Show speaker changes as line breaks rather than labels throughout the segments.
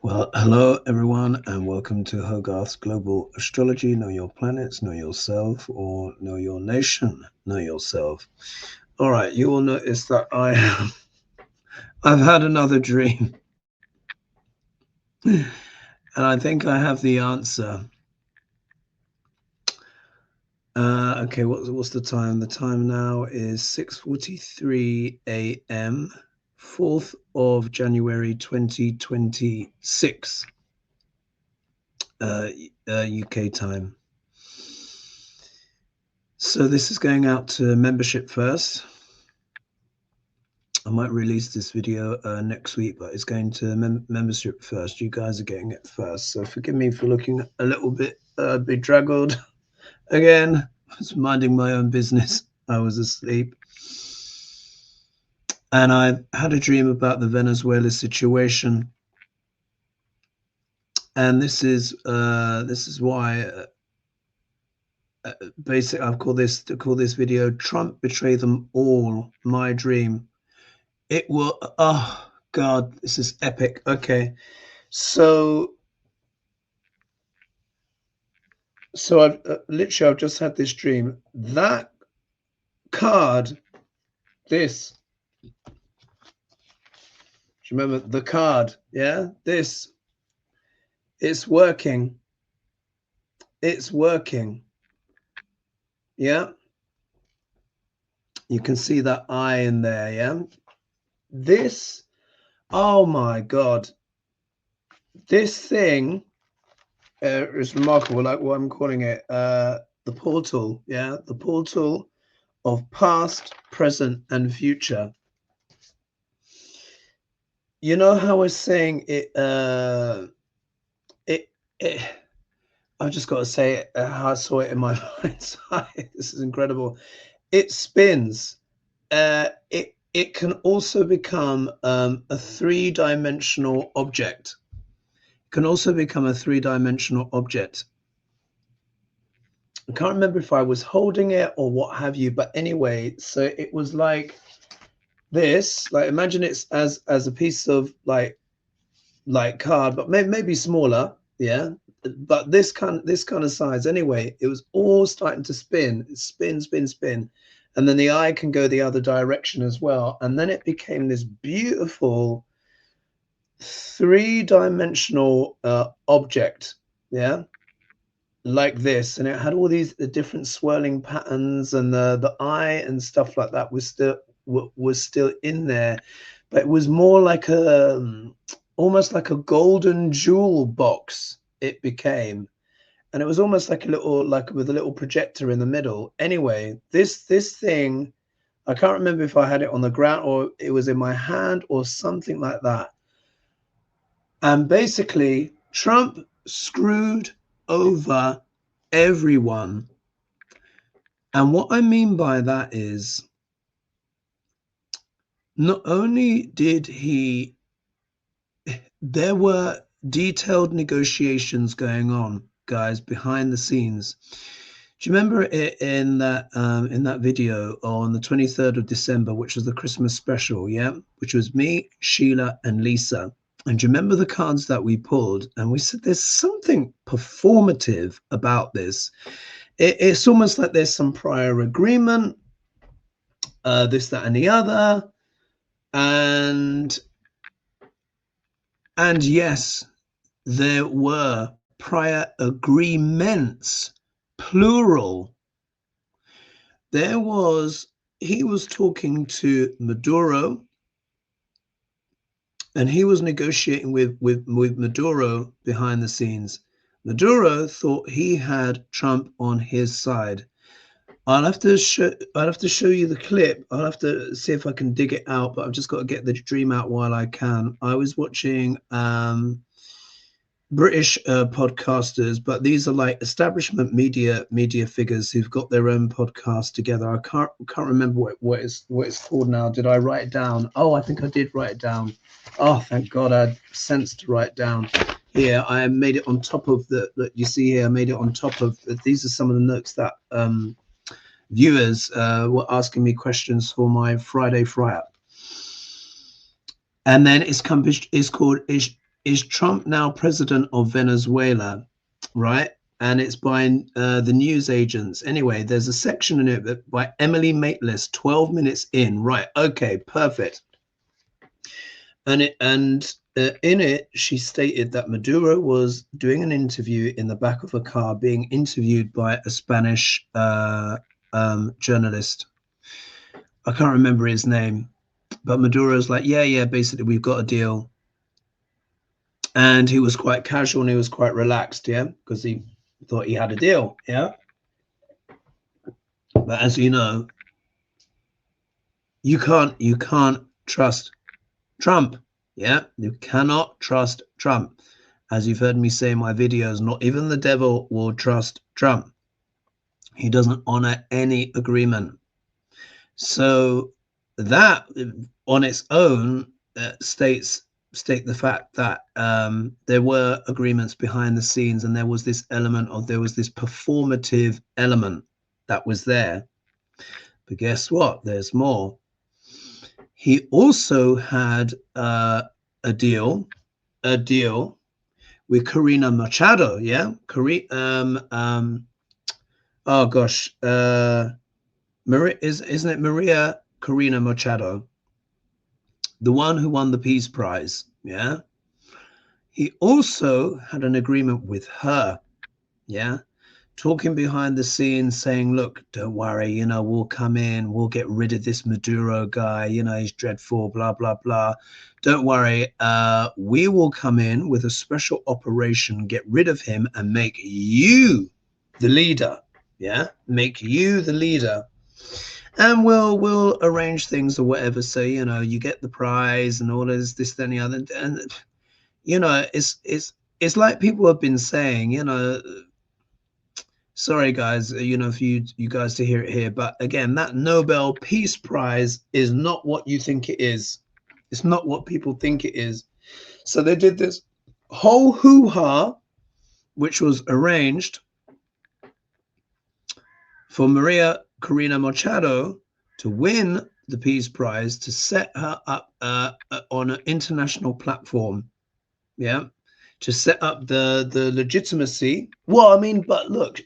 Well, hello everyone, and welcome to Hogarth's Global Astrology. Know your planets, know yourself, or know your nation, know yourself. All right, you will notice that I've had another dream, and I think I have the answer. Okay, what's the time? The time now is 6:43 a.m., 4th of January 2026, UK time. So this is going out to membership first. I might release this video next week, but it's going to membership first. You guys are getting it first. So forgive me for looking a little bit bedraggled again. I was minding my own business. I was asleep. And I had a dream about the Venezuela situation. And this is why basically I've called this video "Trump Betray Them All." My dream. It will. Oh God, this is epic. Okay, so I've literally I've just had this dream. That card, this. Do you remember the card? Yeah, this. It's working. It's working. Yeah, you can see that eye in there. Yeah, this. Oh my God, this thing is remarkable. Like what I'm calling it, the portal. Yeah, the portal of past, present, and future. You know how I was saying it, it I've just got to say it, how I saw it in my mind's eye. This is incredible. It spins. It can also become a three-dimensional object. It can also become a three-dimensional object. I can't remember if I was holding it or what have you, but anyway, so it was like this. Like imagine it's as a piece of like card, but maybe smaller. Yeah, but this kind of size. Anyway, it was all starting to spin, spin, spin, spin, and then the eye can go the other direction as well. And then it became this beautiful three-dimensional object. Yeah, like this, and it had all these different swirling patterns, and the eye and stuff like that was still in there, but it was more like a almost like a golden jewel box it became, and it was almost like a little, like with a little projector in the middle. Anyway, this thing, I can't remember if I had it on the ground or it was in my hand or something like that. And basically Trump screwed over everyone. And what I mean by that is, not only did he, there were detailed negotiations going on, guys, behind the scenes. Do you remember in that video on the 23rd of December, which was the Christmas special, yeah, which was me, Sheila, and Lisa? And do you remember the cards that we pulled? And we said there's something performative about this. It's almost like there's some prior agreement, this, that, and the other, and yes, there were prior agreements, plural. He was talking to Maduro, and he was negotiating with Maduro behind the scenes. Maduro thought he had Trump on his side. I'll have to show you the clip. I'll have to see if I can dig it out, but I've just got to get the dream out while I can. I was watching British podcasters, but these are like establishment media figures who've got their own podcast together. I can't remember what it's called now. Did I write it down? Oh, I think I did write it down. Oh, thank God, I had sense to write down. Here, I made it on top of the. Look, you see here, I made it on top of. These are some of the notes that viewers were asking me questions for my Friday fry up. And then it's called is Trump now president of Venezuela, right? And it's by the news agents. Anyway, there's a section in it that by Emily Maitlis, 12 minutes in. Right, okay, perfect. And in it, she stated that Maduro was doing an interview in the back of a car, being interviewed by a Spanish journalist. I can't remember his name, but Maduro's like, yeah, basically we've got a deal. And he was quite casual and he was quite relaxed, yeah, because he thought he had a deal, yeah. But as you know, you can't trust Trump, yeah. You cannot trust Trump. As you've heard me say in my videos, not even the devil will trust Trump. He doesn't honor any agreement. So that on its own state the fact that there were agreements behind the scenes, and there was this performative element that was there. But guess what? There's more. He also had a deal with Corina Machado, yeah. Oh gosh, isn't it Maria Corina Machado, the one who won the Peace Prize? Yeah. He also had an agreement with her, yeah, talking behind the scenes, saying, look, don't worry, you know, we'll come in, we'll get rid of this Maduro guy, you know, he's dreadful, blah, blah, blah. Don't worry, we will come in with a special operation, get rid of him and make you the leader, yeah, make you the leader. And we'll arrange things or whatever. So, you know, you get the prize and all this, that, and the other. And, you know, it's like people have been saying, you know, sorry, guys, you know, for you guys to hear it here. But again, that Nobel Peace Prize is not what you think it is. It's not what people think it is. So they did this whole hoo-ha, which was arranged for Maria Corina Machado to win the Peace Prize, to set her up on an international platform, yeah, to set up the legitimacy. Well, I mean, but look,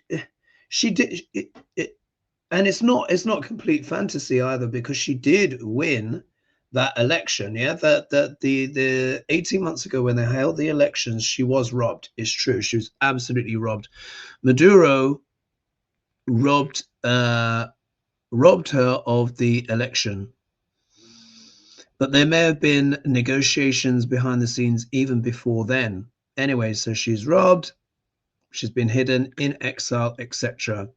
she did it, and it's not complete fantasy either, because she did win that election, yeah. The 18 months ago when they held the elections, she was robbed. It's true, she was absolutely robbed. Maduro robbed her of the election. But there may have been negotiations behind the scenes even before then. Anyway, so she's robbed, she's been hidden in exile, etc.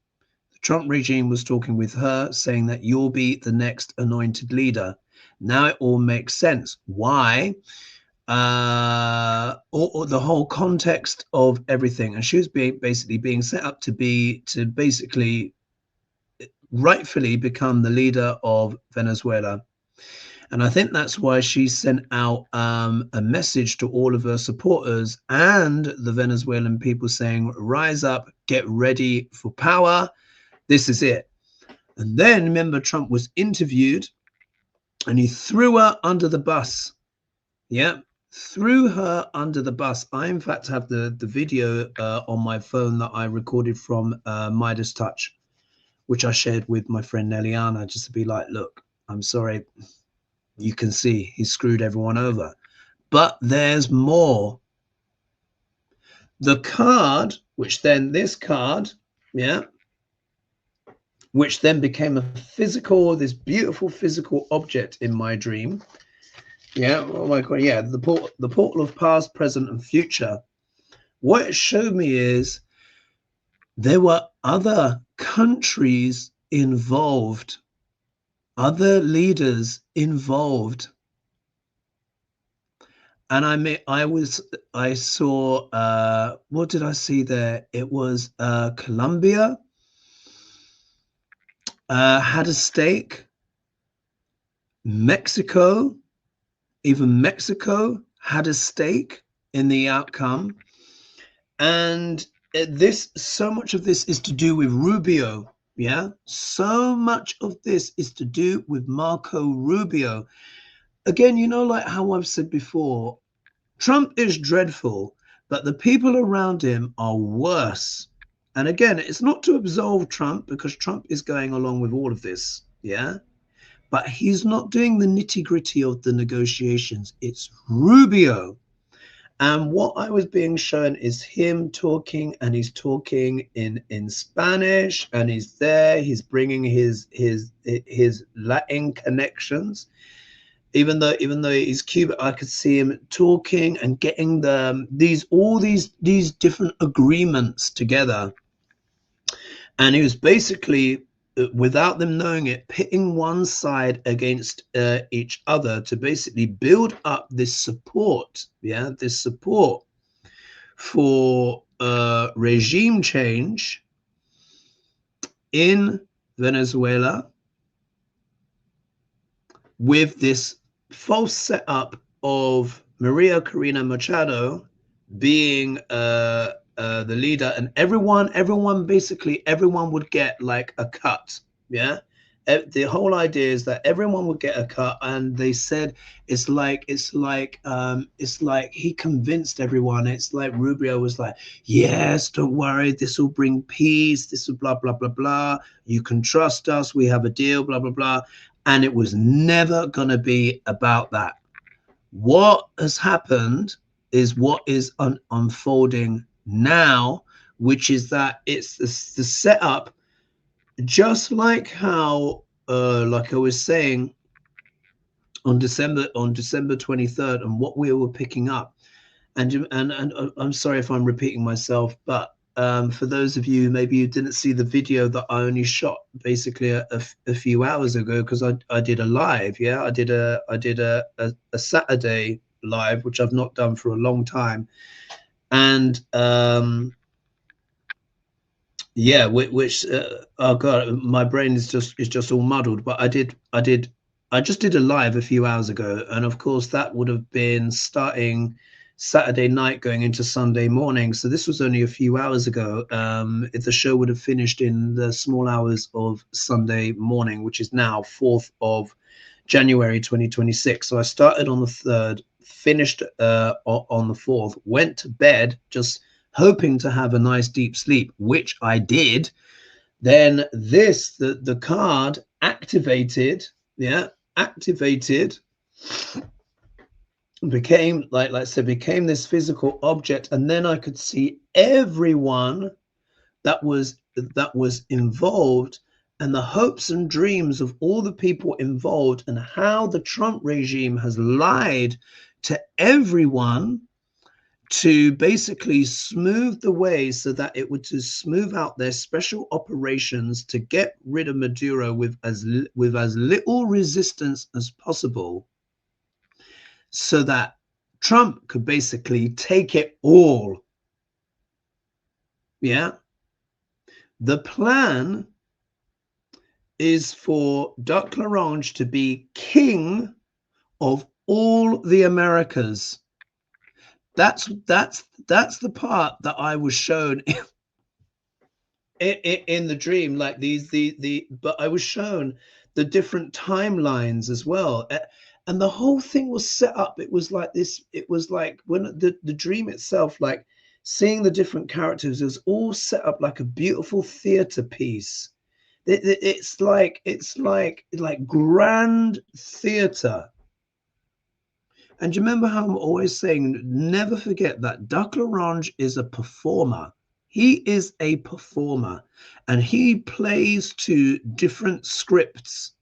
The Trump regime was talking with her, saying that you'll be the next anointed leader. Now it all makes sense. Why? Or the whole context of everything. And she was basically being set up to basically rightfully become the leader of Venezuela. And I think that's why she sent out a message to all of her supporters and the Venezuelan people, saying, rise up, get ready for power. This is it. And then remember, Trump was interviewed and he threw her under the bus. Yeah, threw her under the bus. I, in fact, have the video on my phone that I recorded from Midas Touch, which I shared with my friend Nelliana, just to be like, look, I'm sorry. You can see he screwed everyone over. But there's more. The card, this card, yeah, which then became this beautiful physical object in my dream. Yeah, oh my God, yeah, the portal of past, present, and future. What it showed me is there were other countries involved, other leaders involved. And I saw, what did I see there? It was Colombia had a stake. Mexico, even Mexico had a stake in the outcome. And so much of this is to do with Rubio. Yeah, so much of this is to do with Marco Rubio. Again, you know, like how I've said before, Trump is dreadful, but the people around him are worse. And again, it's not to absolve Trump, because Trump is going along with all of this. Yeah. But he's not doing the nitty gritty of the negotiations. It's Rubio. And what I was being shown is him talking, and he's talking in Spanish, and he's there. He's bringing his Latin connections. Even though he's Cuban, I could see him talking and getting these different agreements together. And he was basically, without them knowing it, pitting one side against each other to basically build up this support, this support for regime change in Venezuela, with this false setup of Maria Corina Machado being the leader, and everyone basically, everyone would get like a cut. Yeah. The whole idea is that everyone would get a cut, and they said it's like he convinced everyone. It's like Rubio was like, yes, don't worry, this will bring peace, this will blah blah blah blah, you can trust us, we have a deal, blah blah blah. And it was never going to be about that. What has happened is what is unfolding now, which is that it's the setup, just like how, like I was saying, on December 23rd, and what we were picking up. And I'm sorry if I'm repeating myself, but for those of you, maybe you didn't see the video that I only shot basically a few hours ago, because I did a live. Yeah, I did a Saturday live, which I've not done for a long time. And yeah, which oh god, my brain is just all muddled. But I just did a live a few hours ago, and of course that would have been starting Saturday night going into Sunday morning. So this was only a few hours ago. If the show would have finished in the small hours of Sunday morning, which is now 4th of January 2026. So I started on the 3rd, finished on the 4th, went to bed just hoping to have a nice deep sleep, which I did. Then the card activated, activated, became, like I said, became this physical object. And then I could see everyone that was involved, and the hopes and dreams of all the people involved, and how the Trump regime has lied to everyone to basically smooth the way, so that it would to smooth out their special operations to get rid of Maduro with as little resistance as possible, so that Trump could basically take it all. Yeah. The plan is for Duck Larange to be king of all the Americas. That's the part that I was shown in the dream, like but I was shown the different timelines as well. And the whole thing was set up. It was like this. It was like, when the dream itself, like seeing the different characters, is all set up like a beautiful theater piece. It's like grand theater. And do you remember how I'm always saying, never forget that Duck Larange is a performer. He is a performer, and he plays to different scripts.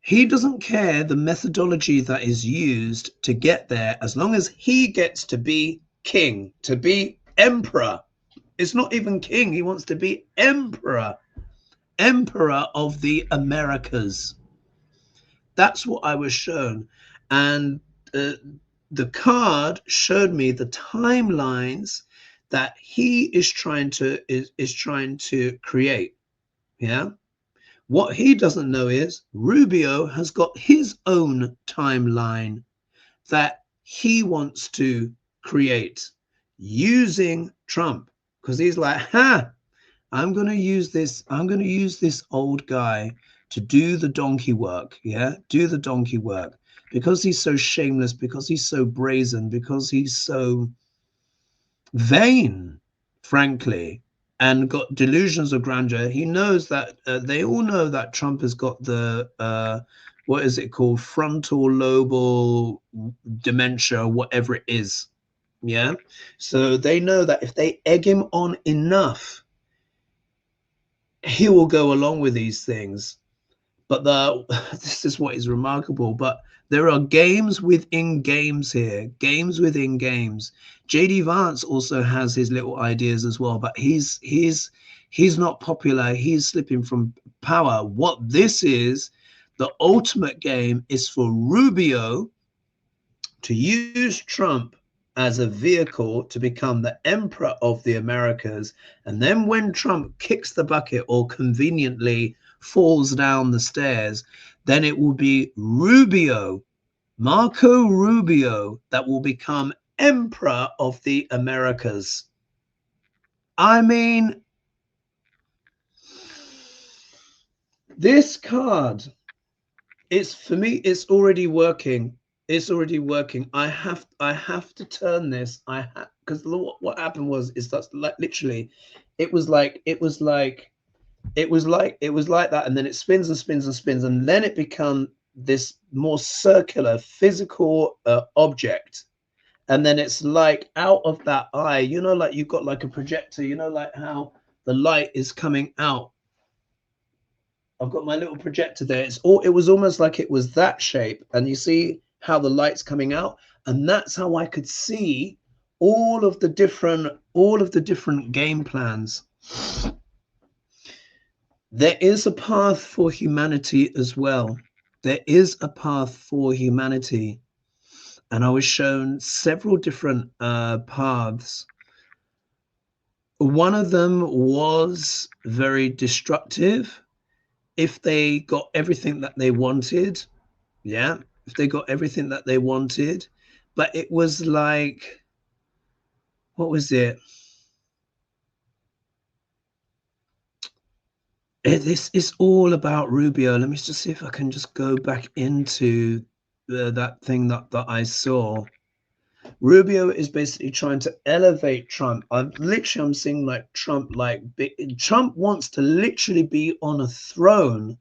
He doesn't care the methodology that is used to get there, as long as he gets to be king, to be emperor. It's not even king. He wants to be emperor, emperor of the Americas. That's what I was shown. And the card showed me the timelines that he is trying to create. Yeah. What he doesn't know is Rubio has got his own timeline that he wants to create using Trump, because he's like, I'm going to use this old guy to do the donkey work. Yeah, do the donkey work. because he's so shameless, because he's so brazen, because he's so vain, frankly, and got delusions of grandeur. He knows that they all know that Trump has got the what is it called, frontal lobal dementia, whatever it is. Yeah, so they know that if they egg him on enough, he will go along with these things. But this is what is remarkable. But there are games within games here, games within games. JD Vance also has his little ideas as well, but he's not popular. He's slipping from power. What this is, the ultimate game is for Rubio to use Trump as a vehicle to become the emperor of the Americas. And then when Trump kicks the bucket or conveniently falls down the stairs, then it will be Rubio, Marco Rubio, that will become emperor of the Americas. I mean, this card, it's for me, it's already working. It's already working. I have to turn this. Because what happened was is that's like literally, it was like that, and then it spins and spins and spins, and then it become this more circular physical object, and then it's like out of that eye, you know, like you've got like a projector, you know, like how the light is coming out. I've got my little projector there. It was almost like it was that shape, and you see how the light's coming out, and that's how I could see all of the different game plans. There is a path for humanity as well. There is a path for humanity, and I was shown several different paths. One of them was very destructive. If they got everything that they wanted, yeah, if they got everything that they wanted, but it was like, what was it? This is all about Rubio. Let me just see if I can just go back into that thing that I saw. Rubio is basically trying to elevate Trump. I'm seeing like Trump, Trump wants to literally be on a throne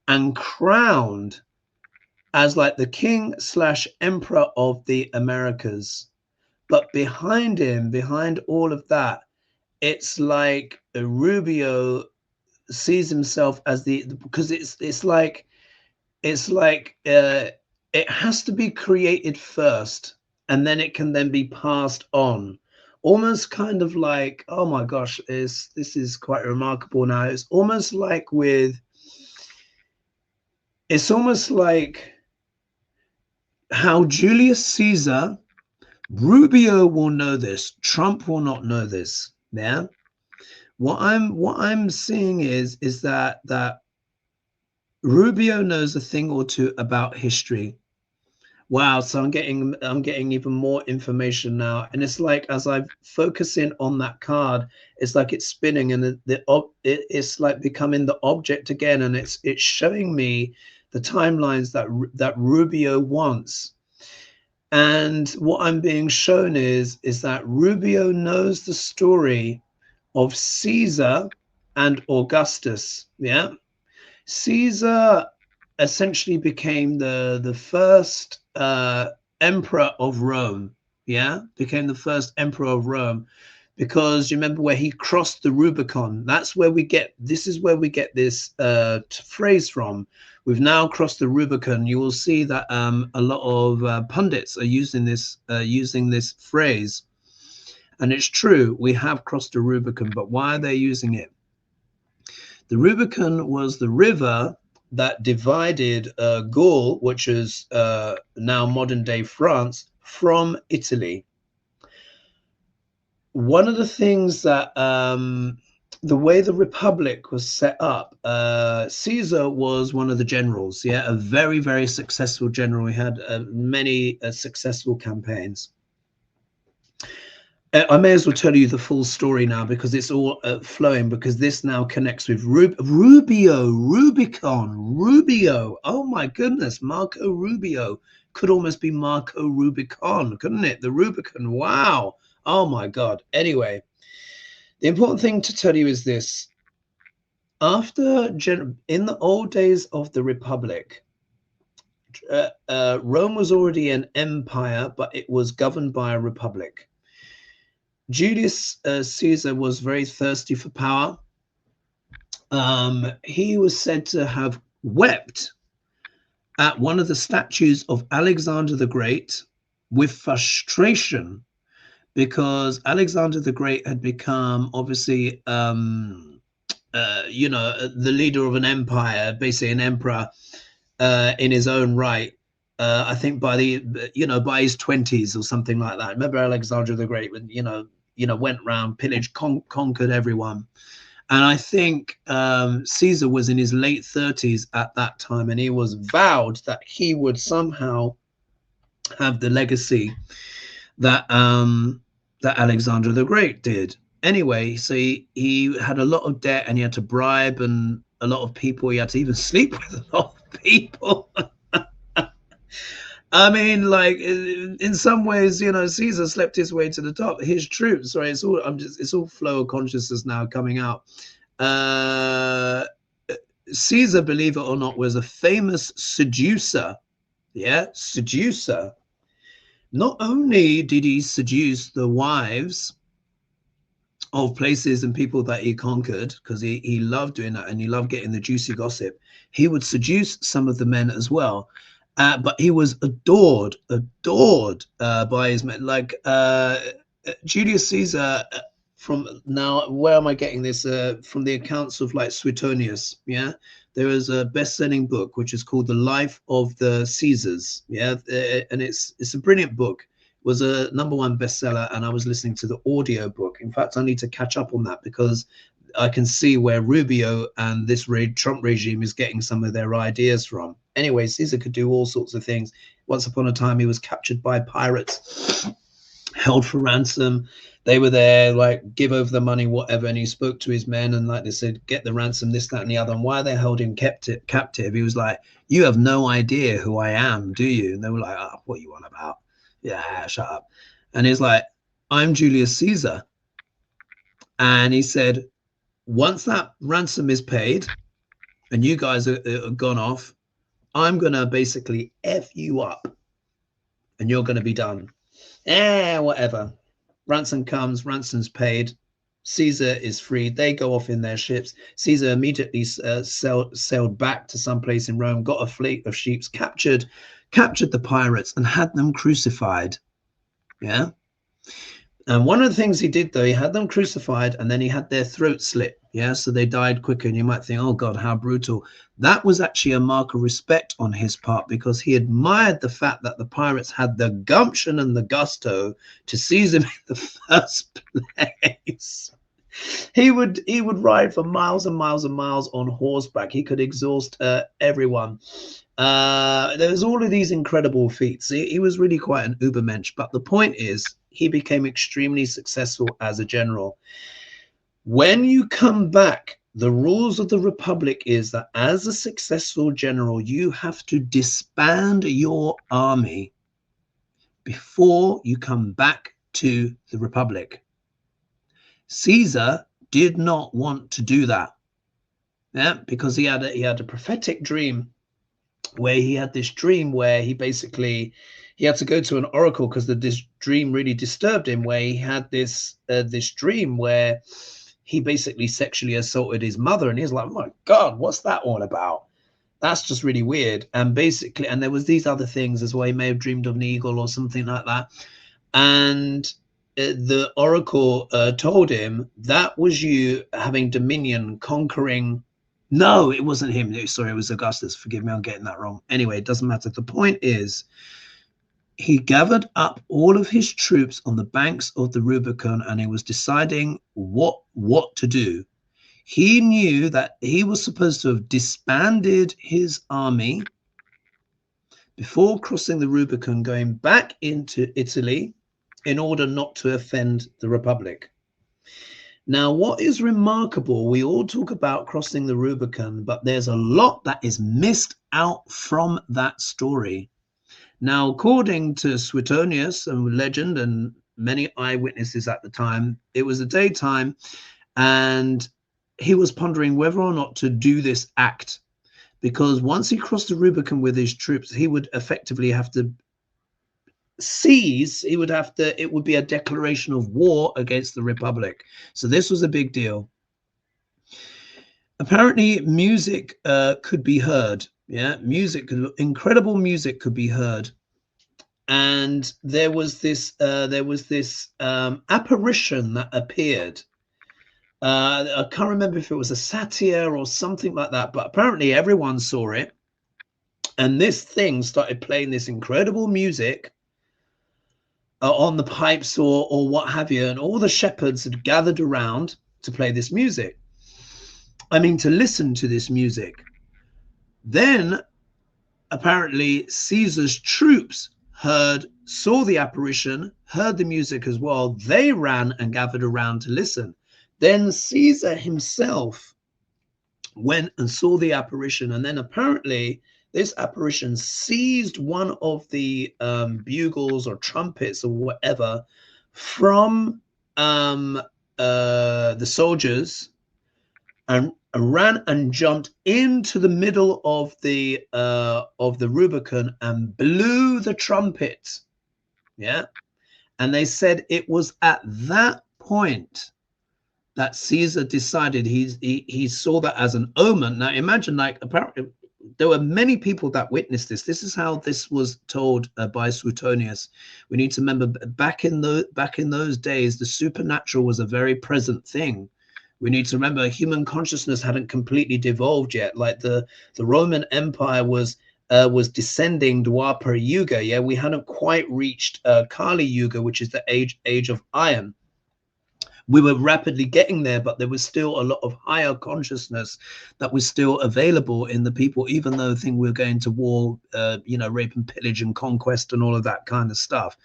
and crowned as like the king / emperor of the Americas. But behind him, behind all of that, it's like Rubio sees himself as because it's like it has to be created first, and then it can then be passed on, almost kind of like, oh my gosh, this is quite remarkable. Now it's almost like how Julius Caesar, Rubio will know this, Trump will not know this. Yeah, what I'm seeing is that Rubio knows a thing or two about history. Wow, so I'm getting even more information now, and it's like as I focus in on that card, it's like it's spinning, and it's like becoming the object again, and it's showing me the timelines that Rubio wants. And what I'm being shown is that Rubio knows the story of Caesar and Augustus. Yeah, Caesar essentially became the first emperor of Rome. Yeah, became the first emperor of Rome, because you remember where he crossed the Rubicon. This is where we get this phrase from. We've now crossed the Rubicon. You will see that a lot of pundits are using this phrase, and it's true. We have crossed the Rubicon, but why are they using it? The Rubicon was the river that divided Gaul, which is now modern day France, from Italy. One of the things that the way the Republic was set up, Caesar was one of the generals, yeah, a very, very successful general. He had many successful campaigns. I may as well tell you the full story now, because it's all flowing, because this now connects with Rubio, Rubicon Rubio. Oh my goodness, Marco Rubio, could almost be Marco Rubicon, couldn't it? The Rubicon. Wow. Oh my God. Anyway, the important thing to tell you is this. In the old days of the Republic, Rome was already an empire, but it was governed by a republic. Julius Caesar was very thirsty for power. He was said to have wept at one of the statues of Alexander the Great with frustration, because Alexander the Great had become obviously, the leader of an empire, basically an emperor in his own right. I think by by his 20s or something like that. Remember Alexander the Great, when went around, pillaged, conquered everyone. And I think Caesar was in his late 30s at that time, and he was vowed that he would somehow have the legacy that that Alexander the Great did. Anyway, so he had a lot of debt, and he had to bribe and a lot of people. He had to even sleep with a lot of people. I mean, like in some ways, Caesar slept his way to the top. His troops, right? It's all flow of consciousness now coming out. Caesar, believe it or not, was a famous seducer. Yeah, seducer. Not only did he seduce the wives of places and people that he conquered, because he loved doing that and he loved getting the juicy gossip, he would seduce some of the men as well. But he was adored by his men. Like Julius Caesar, from now, where am I getting this? From the accounts of like Suetonius, yeah? There is a best-selling book which is called The Life of the Caesars, yeah? And it's a brilliant book. It was a #1 bestseller, and I was listening to the audio book. In fact, I need to catch up on that, because I can see where Rubio and this Trump regime is getting some of their ideas from. Anyway, Caesar could do all sorts of things. Once upon a time, he was captured by pirates, held for ransom. They were there, like, give over the money, whatever. And he spoke to his men, and like they said, get the ransom, this, that, and the other. And why they held him captive, he was like, you have no idea who I am, do you? And they were like, oh, what are you on about? Yeah, shut up. And he's like, I'm Julius Caesar. And he said, once that ransom is paid and you guys are gone off, I'm going to basically F you up and you're going to be done. Whatever. Ransom comes, ransom's paid. Caesar is free. They go off in their ships. Caesar immediately sailed back to some place in Rome, got a fleet of ships, captured the pirates and had them crucified. Yeah. And one of the things he did, though, he had them crucified and then he had their throats slit. Yeah, so they died quicker. And you might think, oh, God, how brutal. That was actually a mark of respect on his part, because he admired the fact that the pirates had the gumption and the gusto to seize him in the first place. He would ride for miles and miles and miles on horseback. He could exhaust everyone. There was all of these incredible feats. He was really quite an ubermensch. But the point is, he became extremely successful as a general. When you come back, the rules of the Republic is that as a successful general, you have to disband your army before you come back to the Republic. Caesar did not want to do that, yeah, because he had a prophetic dream where he had this dream where he basically he had to go to an oracle because this dream really disturbed him, where he had this dream where he basically sexually assaulted his mother, and he's like, oh my God, what's that all about? That's just really weird. And basically, and there was these other things as well. He may have dreamed of an eagle or something like that. And the oracle told him that was you having dominion, conquering. No, it wasn't him. Sorry, it was Augustus. Forgive me, I'm getting that wrong. Anyway, it doesn't matter. The point is, he gathered up all of his troops on the banks of the Rubicon, and he was deciding what to do. He knew that he was supposed to have disbanded his army before crossing the Rubicon, going back into Italy in order not to offend the Republic. Now, what is remarkable, we all talk about crossing the Rubicon, but there's a lot that is missed out from that story. Now, according to Suetonius and legend and many eyewitnesses at the time, it was a daytime, and he was pondering whether or not to do this act, because once he crossed the Rubicon with his troops, he would effectively have to seize, it would be a declaration of war against the Republic. So this was a big deal. Apparently, music could be heard. Yeah, incredible music could be heard. And there was this apparition that appeared. I can't remember if it was a satyr or something like that, but apparently everyone saw it. And this thing started playing this incredible music on the pipes or what have you, and all the shepherds had gathered around to play this music. I mean, to listen to this music. Then apparently Caesar's troops saw the apparition, heard the music as well. They ran and gathered around to listen. Then Caesar himself went and saw the apparition, and then apparently this apparition seized one of the bugles or trumpets or whatever from the soldiers, and ran and jumped into the middle of the Rubicon and blew the trumpet. Yeah, and they said it was at that point that Caesar decided he saw that as an omen. Now imagine, like, apparently there were many people that witnessed this. This is how this was told by Suetonius. We need to remember, back in those days, the supernatural was a very present thing. We need to remember human consciousness hadn't completely devolved yet. Like the Roman Empire was descending Dwapara Yuga. Yeah, we hadn't quite reached Kali Yuga, which is the age of iron. We were rapidly getting there, but there was still a lot of higher consciousness that was still available in the people, even though we were going to war, rape and pillage and conquest and all of that kind of stuff.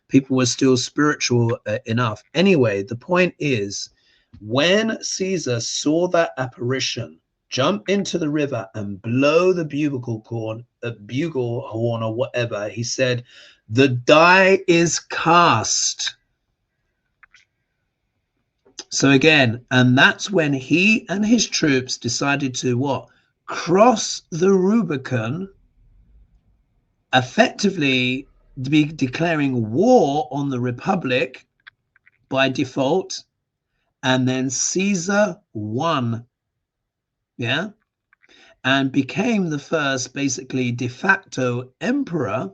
People were still spiritual enough. Anyway, the point is, when Caesar saw that apparition jump into the river and blow the bugle horn or whatever, he said, "The die is cast." So again, and that's when he and his troops decided to what? Cross the Rubicon, effectively be declaring war on the Republic by default, and then Caesar won, yeah, and became the first, basically de facto emperor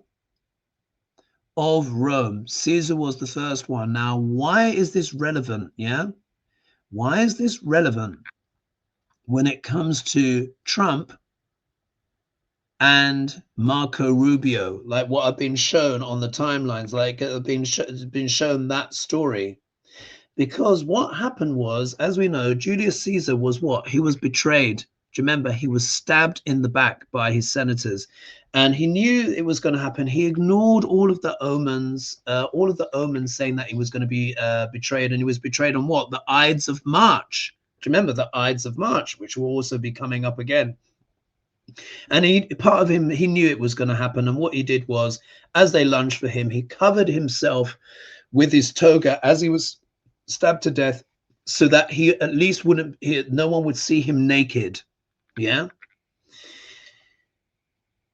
of Rome. Caesar was the first one. Now, why is this relevant? Yeah, why is this relevant when it comes to Trump and Marco Rubio? Like what I've been shown on the timelines, like it's been shown that story. Because what happened was, as we know, Julius Caesar was what? He was betrayed. Do you remember? He was stabbed in the back by his senators, and he knew it was going to happen. He ignored all of the omens saying that he was going to be betrayed, and he was betrayed on what? The Ides of March. Do you remember the Ides of March, which will also be coming up again? And part of him, he knew it was going to happen. And what he did was, as they lunged for him, he covered himself with his toga as he was stabbed to death, so that he at least no one would see him naked. Yeah.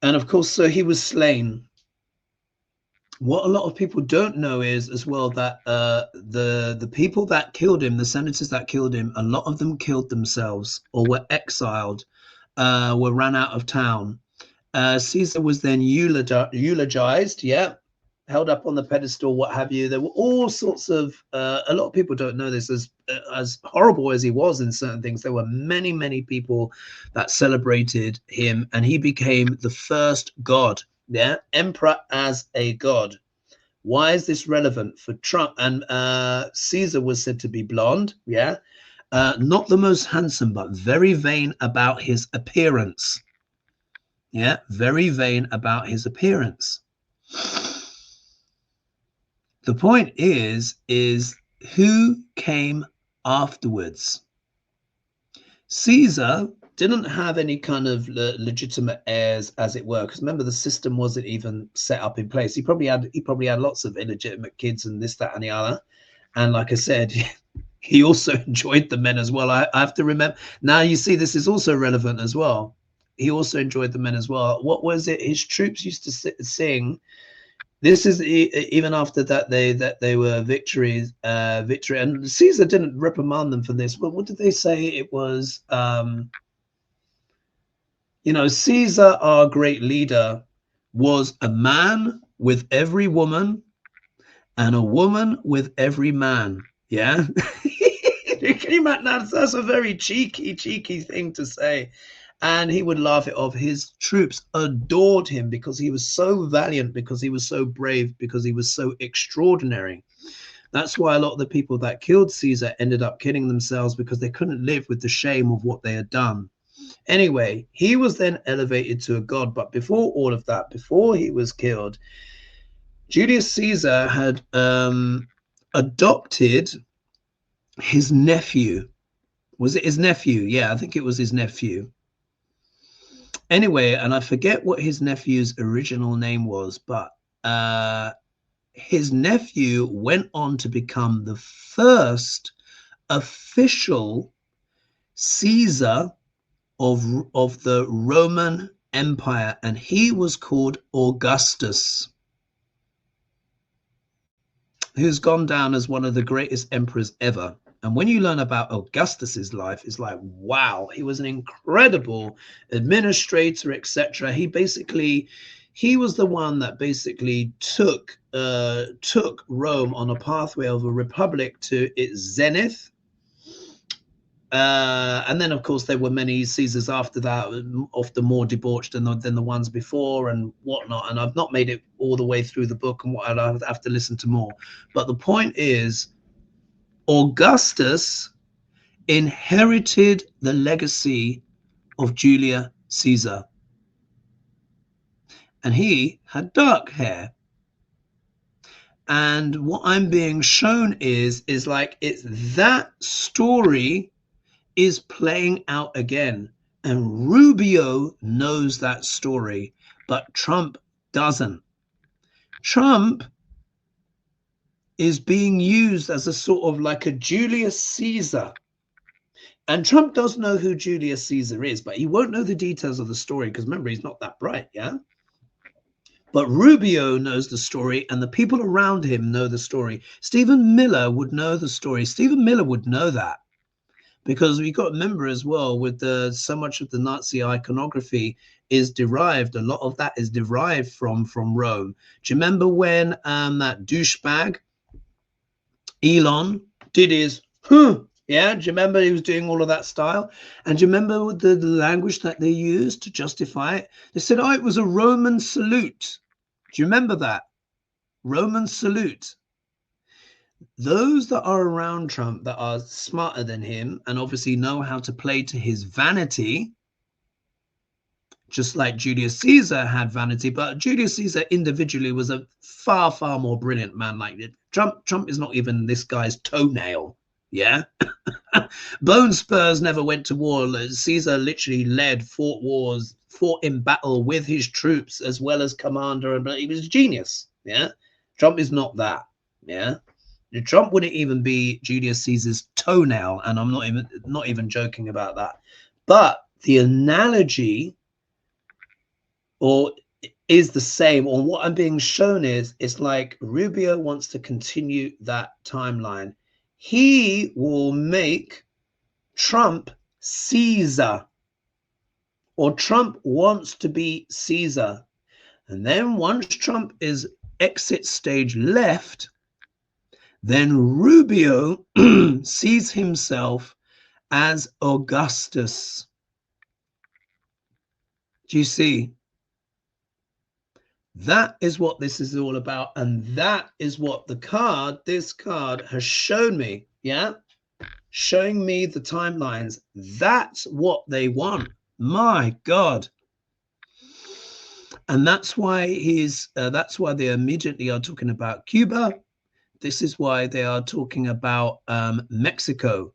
And of course, so he was slain. What a lot of people don't know is as well that the people that killed him, the senators that killed him, a lot of them killed themselves or were exiled, were run out of town. Caesar was then eulogized, yeah, held up on the pedestal, what have you. There were all sorts of, a lot of people don't know this, as horrible as he was in certain things, there were many, many people that celebrated him, and he became the first god, yeah, emperor as a god. Why is this relevant for Trump? And Caesar was said to be blonde, yeah, not the most handsome, but very vain about his appearance. Yeah, very vain about his appearance. The point is who came afterwards. Caesar didn't have any kind of legitimate heirs, as it were, because remember the system wasn't even set up in place. He probably had lots of illegitimate kids and this, that, and the other. And like I said, he also enjoyed the men as well. I have to remember now. You see, this is also relevant as well. He also enjoyed the men as well. What was it? His troops used to sing. This is even after that they were victory, and Caesar didn't reprimand them for this. But what did they say? It was, you know, Caesar, our great leader, was a man with every woman and a woman with every man. Yeah. Can you imagine that? That's a very cheeky thing to say. And he would laugh it off. His troops adored him because he was so valiant, because he was so brave, because he was so extraordinary. That's why a lot of the people that killed Caesar ended up killing themselves, because they couldn't live with the shame of what they had done. Anyway, he was then elevated to a god. But before all of that, before he was killed, Julius Caesar had adopted his nephew. Was it his nephew? Yeah, I think it was his nephew. Anyway, and I forget what his nephew's original name was, but his nephew went on to become the first official Caesar of the Roman Empire, and he was called Augustus, who's gone down as one of the greatest emperors ever. And when you learn about Augustus's life, it's like, wow, he was an incredible administrator, etc. He was the one that basically took Rome on a pathway of a republic to its zenith. And then, of course, there were many Caesars after that, often more debauched than the ones before and whatnot. And I've not made it all the way through the book, and what I'll have to listen to more. But the point is, Augustus inherited the legacy of Julius Caesar, and he had dark hair. And what I'm being shown is like, it's that story is playing out again, and Rubio knows that story, but Trump doesn't. Trump is being used as a sort of like a Julius Caesar. And Trump does know who Julius Caesar is, but he won't know the details of the story, because remember, he's not that bright, yeah? But Rubio knows the story, and the people around him know the story. Stephen Miller would know the story. Stephen Miller would know that, because we got to remember as well, with so much of the Nazi iconography is derived, a lot of that is derived from Rome. Do you remember when that douchebag Elon did his, yeah, do you remember he was doing all of that style? And do you remember the language that they used to justify it? They said, oh, it was a Roman salute. Do you remember that? Roman salute. Those that are around Trump that are smarter than him and obviously know how to play to his vanity, just like Julius Caesar had vanity, but Julius Caesar individually was a far, far more brilliant man. Like Trump is not even this guy's toenail. Yeah. Bone spurs never went to war. Caesar literally fought wars, fought in battle with his troops as well as commander, and he was a genius. Yeah. Trump is not that. Yeah. Trump wouldn't even be Julius Caesar's toenail, and I'm not even joking about that. But the analogy is the same, or what I'm being shown is, it's like Rubio wants to continue that timeline. He will make Trump Caesar, or Trump wants to be Caesar. And then once Trump is exit stage left, then Rubio sees himself as Augustus. Do you see? That is what this is all about. And that is what this card has shown me. Yeah. Showing me the timelines. That's what they want. My God. And that's why that's why they immediately are talking about Cuba. This is why they are talking about Mexico.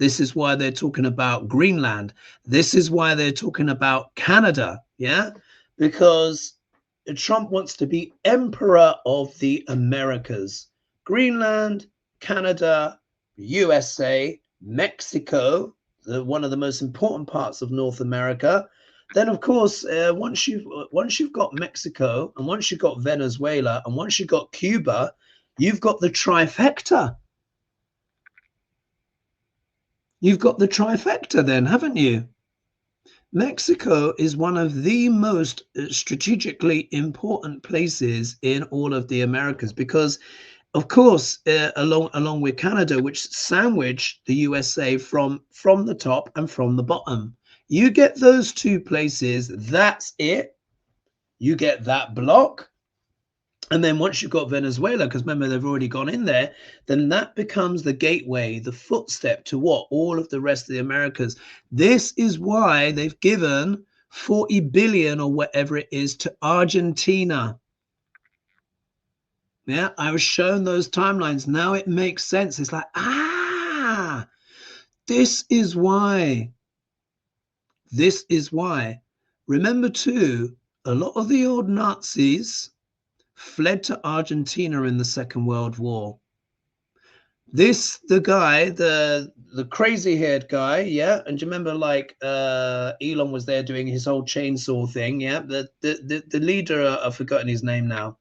This is why they're talking about Greenland. This is why they're talking about Canada. Yeah, because Trump wants to be emperor of the Americas. Greenland, Canada, USA, Mexico, one of the most important parts of North America. Then, of course, once you've got Mexico, and once you've got Venezuela, and once you've got Cuba, you've got the trifecta. You've got the trifecta then, haven't you? Mexico is one of the most strategically important places in all of the Americas because, of course, along with Canada, which sandwich the USA from the top and from the bottom. You get those two places, that's it. You get that block. And then once you've got Venezuela, because remember, they've already gone in there, then that becomes the gateway, the footstep to what? All of the rest of the Americas. This is why they've given 40 billion or whatever it is to Argentina. Yeah, I was shown those timelines. Now it makes sense. It's like, this is why. This is why. Remember too, a lot of the old Nazis fled to Argentina in the Second World War. The guy, the crazy haired guy, yeah. And do you remember, like, Elon was there doing his whole chainsaw thing, yeah. The leader, I've forgotten his name now.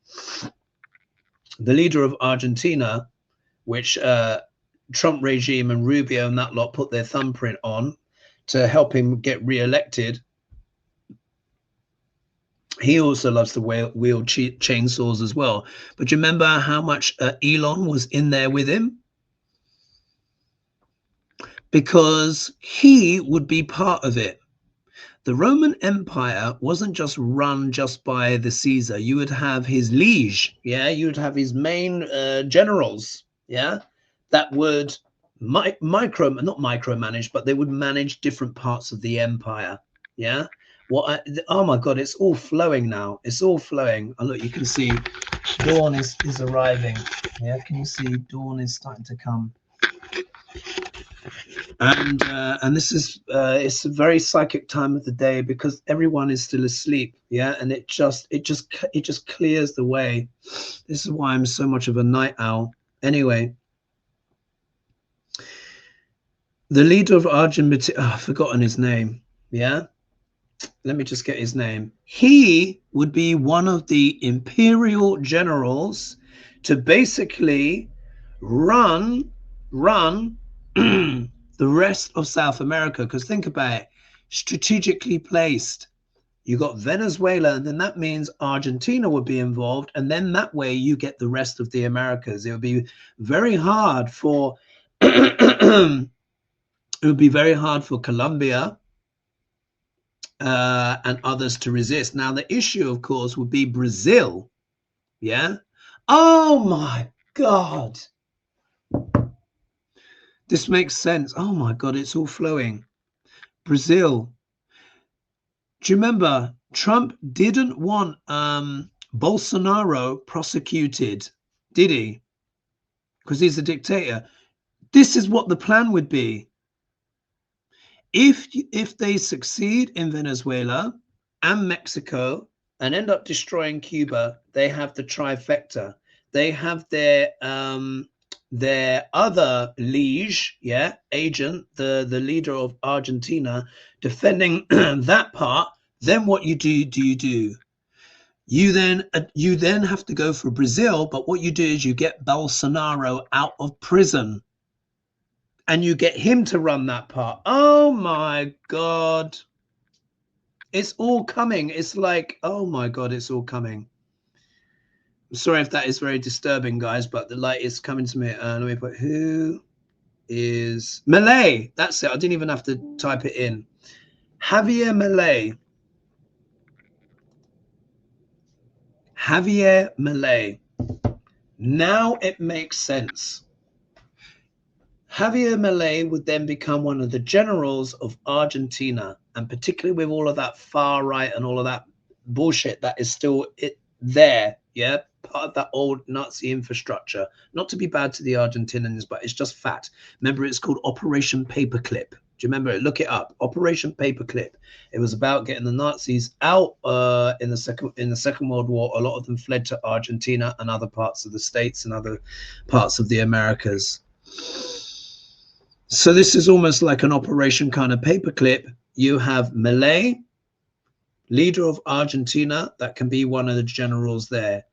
The leader of Argentina, which Trump regime and Rubio and that lot put their thumbprint on to help him get re-elected. He also loves to wield chainsaws as well. But do you remember how much Elon was in there with him? Because he would be part of it. The Roman Empire wasn't just run just by the Caesar. You would have his liege, yeah. You would have his main generals, yeah, that would not micromanage, but they would manage different parts of the empire, yeah. Oh my God, it's all flowing now. It's all flowing. Oh, look, you can see dawn is arriving. Yeah, can you see dawn is starting to come? And this is it's a very psychic time of the day because everyone is still asleep, yeah, and it just clears the way. This is why I'm so much of a night owl. Anyway, the leader of Argentina, I've forgotten his name, yeah, let me just get his name. He would be one of the imperial generals to basically run the rest of South America, because think about it, strategically placed. You got Venezuela, and then that means Argentina would be involved, and then that way you get the rest of the Americas. It would be very hard for it would be very hard for Colombia and others to resist. Now the issue, of course, would be Brazil. Yeah. Oh my God. This makes sense. Oh my God, it's all flowing. Brazil. Do you remember Trump didn't want Bolsonaro prosecuted, did he? Because he's a dictator. This is what the plan would be. If they succeed in Venezuela and Mexico and end up destroying Cuba, they have the trifecta. They have their other liege, yeah, agent, the leader of Argentina, defending that part. Then what you do? You then have to go for Brazil, but what you do is you get Bolsonaro out of prison and you get him to run that part. Oh my God. It's all coming. It's like, oh my God, it's all coming. I'm sorry if that is very disturbing, guys, but the light is coming to me. Let me put, who is Malay? That's it. I didn't even have to type it in. Javier Malay. Javier Malay. Now it makes sense. Javier Malay would then become one of the generals of Argentina, and particularly with all of that far right and all of that bullshit that is still there, yeah, part of that old Nazi infrastructure. Not to be bad to the Argentinians, but it's just fact. Remember, it's called Operation Paperclip. Do you remember it? Look it up. Operation Paperclip. It was about getting the Nazis out in the Second World War. A lot of them fled to Argentina and other parts of the States and other parts of the Americas. So this is almost like an operation kind of paperclip. You have Milei, leader of Argentina, that can be one of the generals there.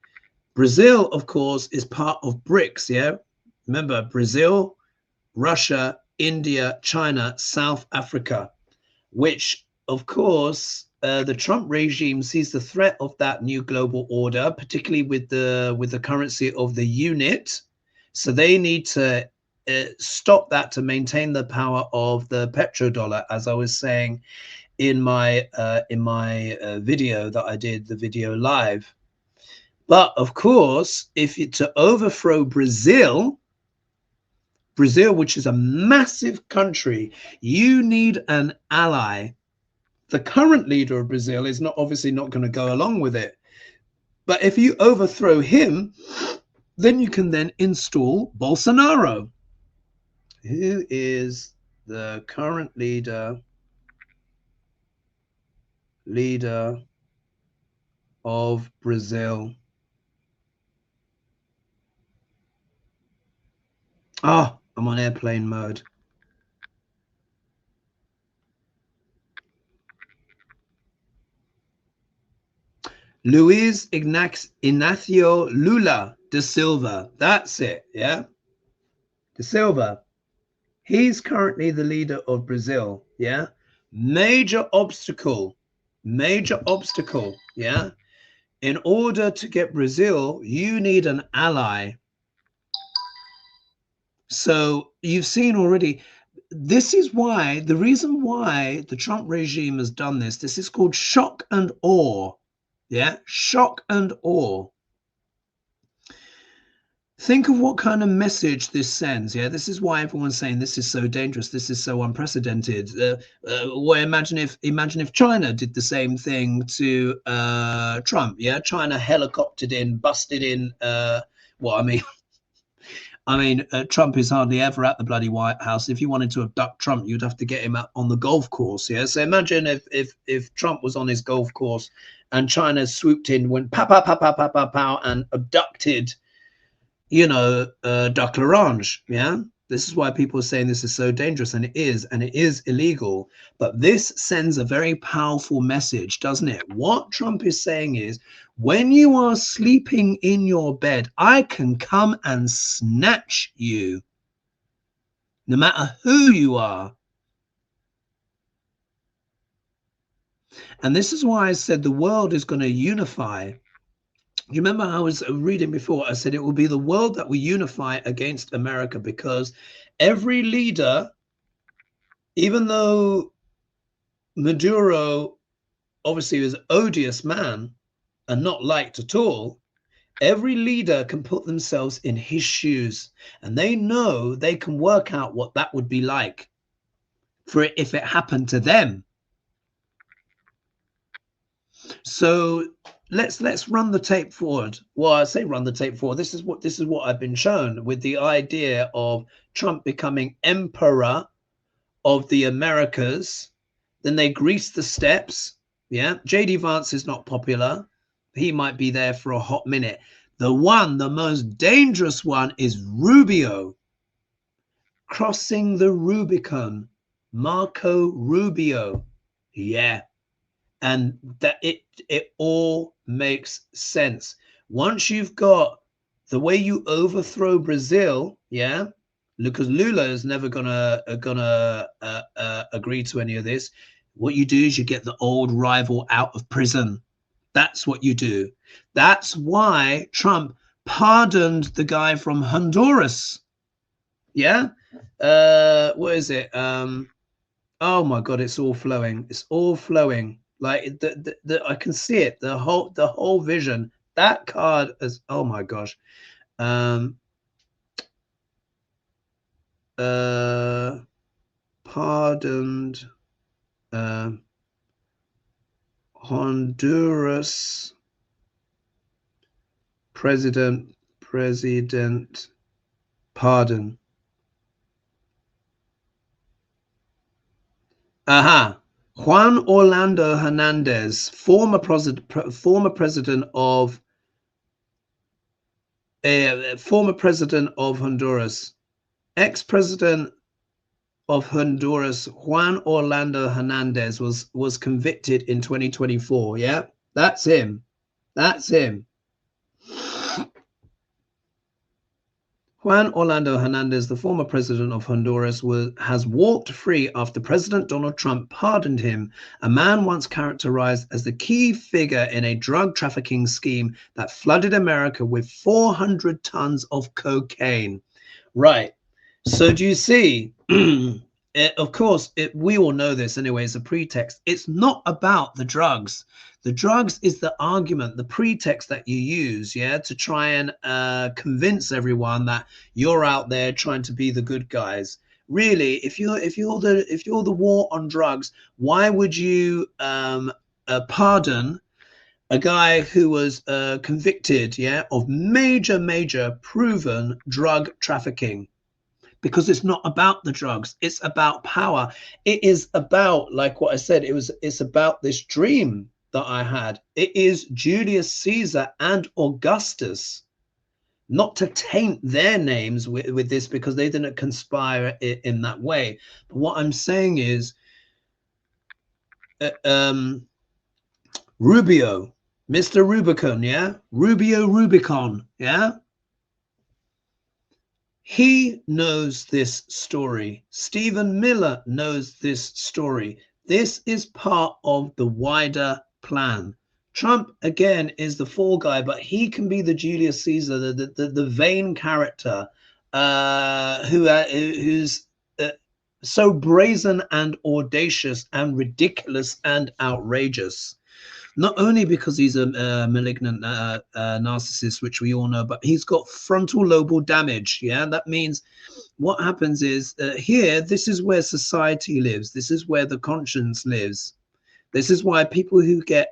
Brazil, of course, is part of BRICS. Yeah, remember Brazil, Russia, India, China, South Africa, which, of course, the Trump regime sees the threat of that new global order, particularly with the currency of the unit. So they need to stop that to maintain the power of the petrodollar, as I was saying in my video that I did, the video live. But of course, if you to overthrow Brazil, which is a massive country, you need an ally. The current leader of Brazil is not obviously not going to go along with it. But if you overthrow him, then you can then install Bolsonaro, who is the current leader of Brazil. Ah, I'm on airplane mode. Luiz Inácio Lula da Silva. That's it, yeah? Da Silva. He's currently the leader of Brazil, yeah? Major obstacle, yeah? In order to get Brazil, you need an ally. So you've seen already, this is why, the reason why the Trump regime has done this is called shock and awe. Yeah, shock and awe. Think of what kind of message this sends. Yeah, this is why everyone's saying this is so dangerous. This is so unprecedented. Well, imagine if China did the same thing to Trump. Yeah, China helicoptered in, busted in. Well, I mean, Trump is hardly ever at the bloody White House. If you wanted to abduct Trump, you'd have to get him out on the golf course. Yeah. So imagine if Trump was on his golf course and China swooped in, went pow pow pow pow pow pow pow, and abducted, Duck L'Orange. Yeah. This is why people are saying this is so dangerous, and it is illegal. But this sends a very powerful message, doesn't it? What Trump is saying is, when you are sleeping in your bed, I can come and snatch you, no matter who you are. And this is why I said the world is going to unify. You remember I was reading before, I said it will be the world that will unify against America, because every leader, even though Maduro obviously is an odious man and not liked at all, every leader can put themselves in his shoes, and they know they can work out what that would be like for it if it happened to them. So let's run the tape forward. Well, I say run the tape forward. This is what I've been shown with the idea of Trump becoming emperor of the Americas. Then they grease the steps. Yeah, JD Vance is not popular. He might be there for a hot minute. The most dangerous one is Rubio, crossing the Rubicon. Marco Rubio. Yeah. And that it all makes sense. Once you've got the way you overthrow Brazil, yeah, because Lula is never gonna agree to any of this. What you do is you get the old rival out of prison. That's what you do. That's why Trump pardoned the guy from Honduras. Yeah. What is it? Oh my God, it's all flowing. It's all flowing. Like I can see it. The whole vision. That card is, oh my gosh. Pardoned Honduras president pardon. Aha. Juan Orlando Hernandez, former president of Honduras, ex-president of Honduras, Juan Orlando Hernandez was convicted in 2024. Yeah, that's him. That's him. Juan Orlando Hernandez, the former president of Honduras, has walked free after President Donald Trump pardoned him, a man once characterized as the key figure in a drug trafficking scheme that flooded America with 400 tons of cocaine. Right. So do you see? Of course, we all know this anyway. It's a pretext. It's not about the drugs. The drugs is the argument, the pretext that you use, yeah, to try and convince everyone that you're out there trying to be the good guys. Really, if you're the war on drugs, why would you pardon a guy who was convicted, yeah, of major proven drug trafficking? Because it's not about the drugs, it's about power. It is about, like what I said, it's about this dream that I had. It is Julius Caesar and Augustus, not to taint their names with this, because they didn't conspire in that way. But what I'm saying is Rubio, Mr. Rubicon, yeah, Rubicon, yeah, he knows this story. Stephen Miller knows this story. This is part of the wider plan. Trump, again, is the fall guy, but he can be the Julius Caesar, the vain character who's so brazen and audacious and ridiculous and outrageous. Not only because he's a malignant narcissist, which we all know, but he's got frontal lobal damage. Yeah, that means what happens is here, this is where society lives. This is where the conscience lives. This is why people who get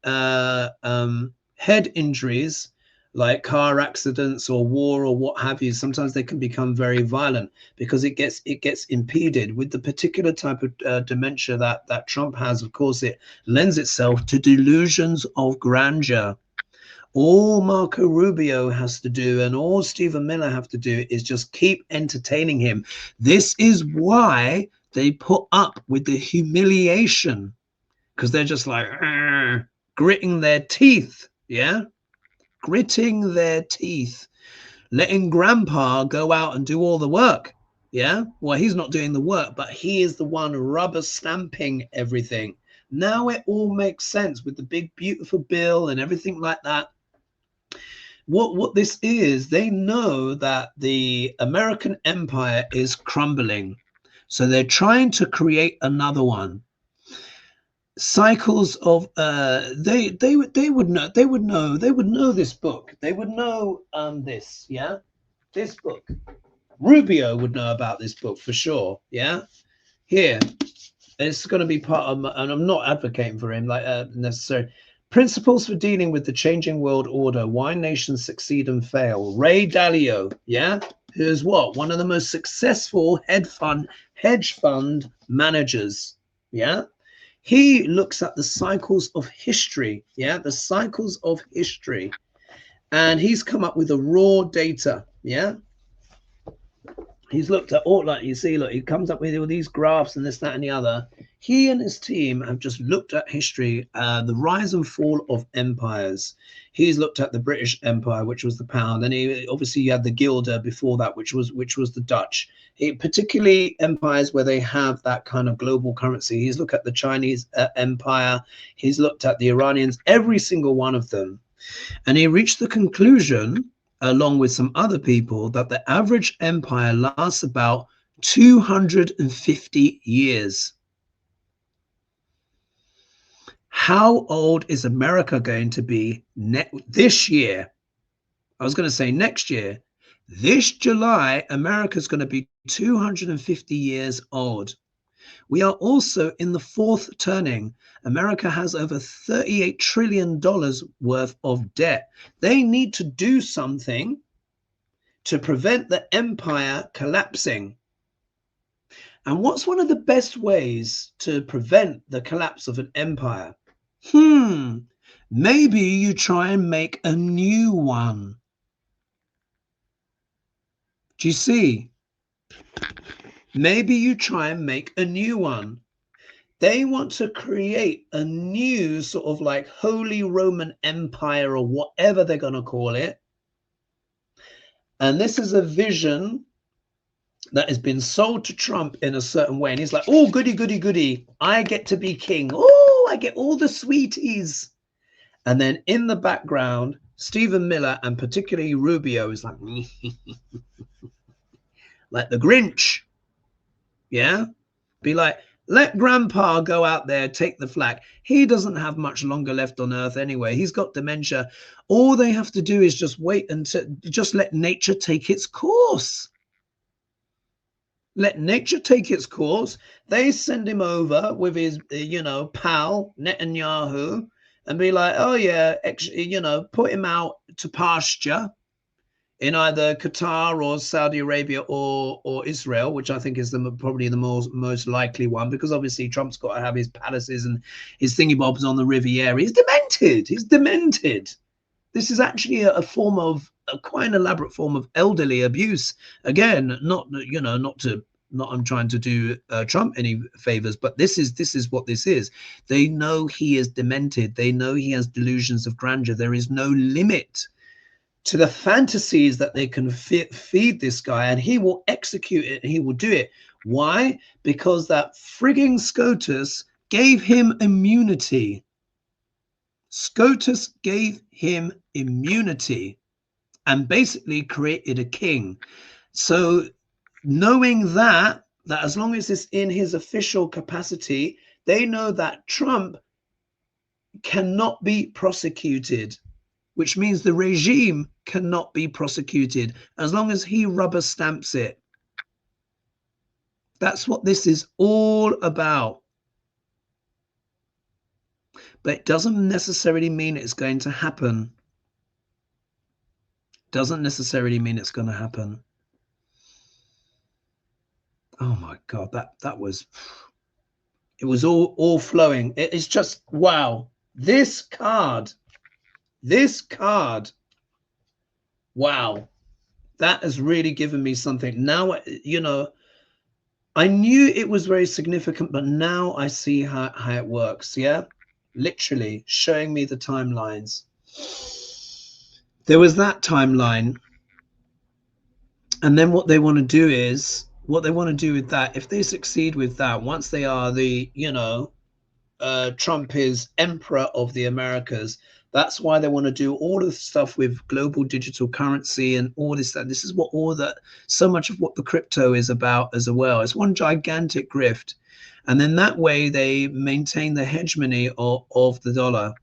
head injuries, like car accidents or war or what have you, sometimes they can become very violent because it gets impeded with the particular type of dementia that Trump has. Of course, it lends itself to delusions of grandeur. All Marco Rubio has to do and all Stephen Miller have to do is just keep entertaining him. This is why they put up with the humiliation, because they're just like gritting their teeth. Yeah, gritting their teeth, letting grandpa go out and do all the work. Yeah, well, he's not doing the work, but he is the one rubber stamping everything. Now it all makes sense with the big beautiful bill and everything like that. What this is, they know that the American empire is crumbling, so they're trying to create another one. Cycles of they would know this book. They would know this, yeah, this book. Rubio would know about this book for sure. Yeah, here it's going to be part of and I'm not advocating for him like necessarily. Principles for dealing with the changing world order, why nations succeed and fail. Ray Dalio, yeah, who's what, one of the most successful hedge fund managers. Yeah, he looks at the cycles of history. Yeah, the cycles of history, and he's come up with a raw data. Yeah, he's looked at all, like you see, look, he comes up with all these graphs and this, that, and the other. He and his team have just looked at history, the rise and fall of empires. He's looked at the British Empire, which was the pound, and he obviously you had the guilder before that, which was the Dutch. Particularly empires where they have that kind of global currency. He's looked at the Chinese empire. He's looked at the Iranians, every single one of them, and he reached the conclusion, along with some other people, that the average empire lasts about 250 years. How old is America going to be this year? I was going to say next year. This July, America's going to be 250 years old. We are also in the fourth turning. America has over $38 trillion worth of debt. They need to do something to prevent the empire collapsing. And what's one of the best ways to prevent the collapse of an empire? Maybe you try and make a new one. Do you see? Maybe you try and make a new one. They want to create a new sort of like Holy Roman Empire or whatever they're going to call it. And this is a vision that has been sold to Trump in a certain way. And he's like, oh, goody, goody, goody. I get to be king. Oh, I get all the sweeties. And then in the background, Stephen Miller and particularly Rubio is like, like the Grinch. Yeah. Be like, let grandpa go out there, take the flag. He doesn't have much longer left on earth anyway. He's got dementia. All they have to do is just wait until, just let nature take its course. Let nature take its course. They send him over with his, pal Netanyahu and be like, oh yeah, put him out to pasture in either Qatar or Saudi Arabia or Israel, which I think is probably the most likely one, because obviously Trump's got to have his palaces and his thingy bobs on the Riviera. He's demented. He's demented. This is actually a form of a quite an elaborate form of elderly abuse. Again, not I'm trying to do Trump any favors, but this is what this is. They know he is demented. They know he has delusions of grandeur. There is no limit to the fantasies that they can feed this guy, and he will execute it and he will do it. Why? Because that frigging SCOTUS gave him immunity. SCOTUS gave him immunity and basically created a king. So knowing that as long as it's in his official capacity, they know that Trump cannot be prosecuted, which means the regime cannot be prosecuted as long as he rubber stamps it. That's what this is all about. But it doesn't necessarily mean it's going to happen. Doesn't necessarily mean it's going to happen. Oh my God, that was, it was all flowing. It is just, wow. This card, wow, that has really given me something. Now, I knew it was very significant, but now I see how it works. Yeah, literally showing me the timelines. There was that timeline, and then what they want to do is, what they want to do with that, if they succeed with that, once they are the, Trump is emperor of the Americas, that's why they want to do all of the stuff with global digital currency and all this. That this is what all that, so much of what the crypto is about as well. It's one gigantic grift, and then that way they maintain the hegemony of the dollar.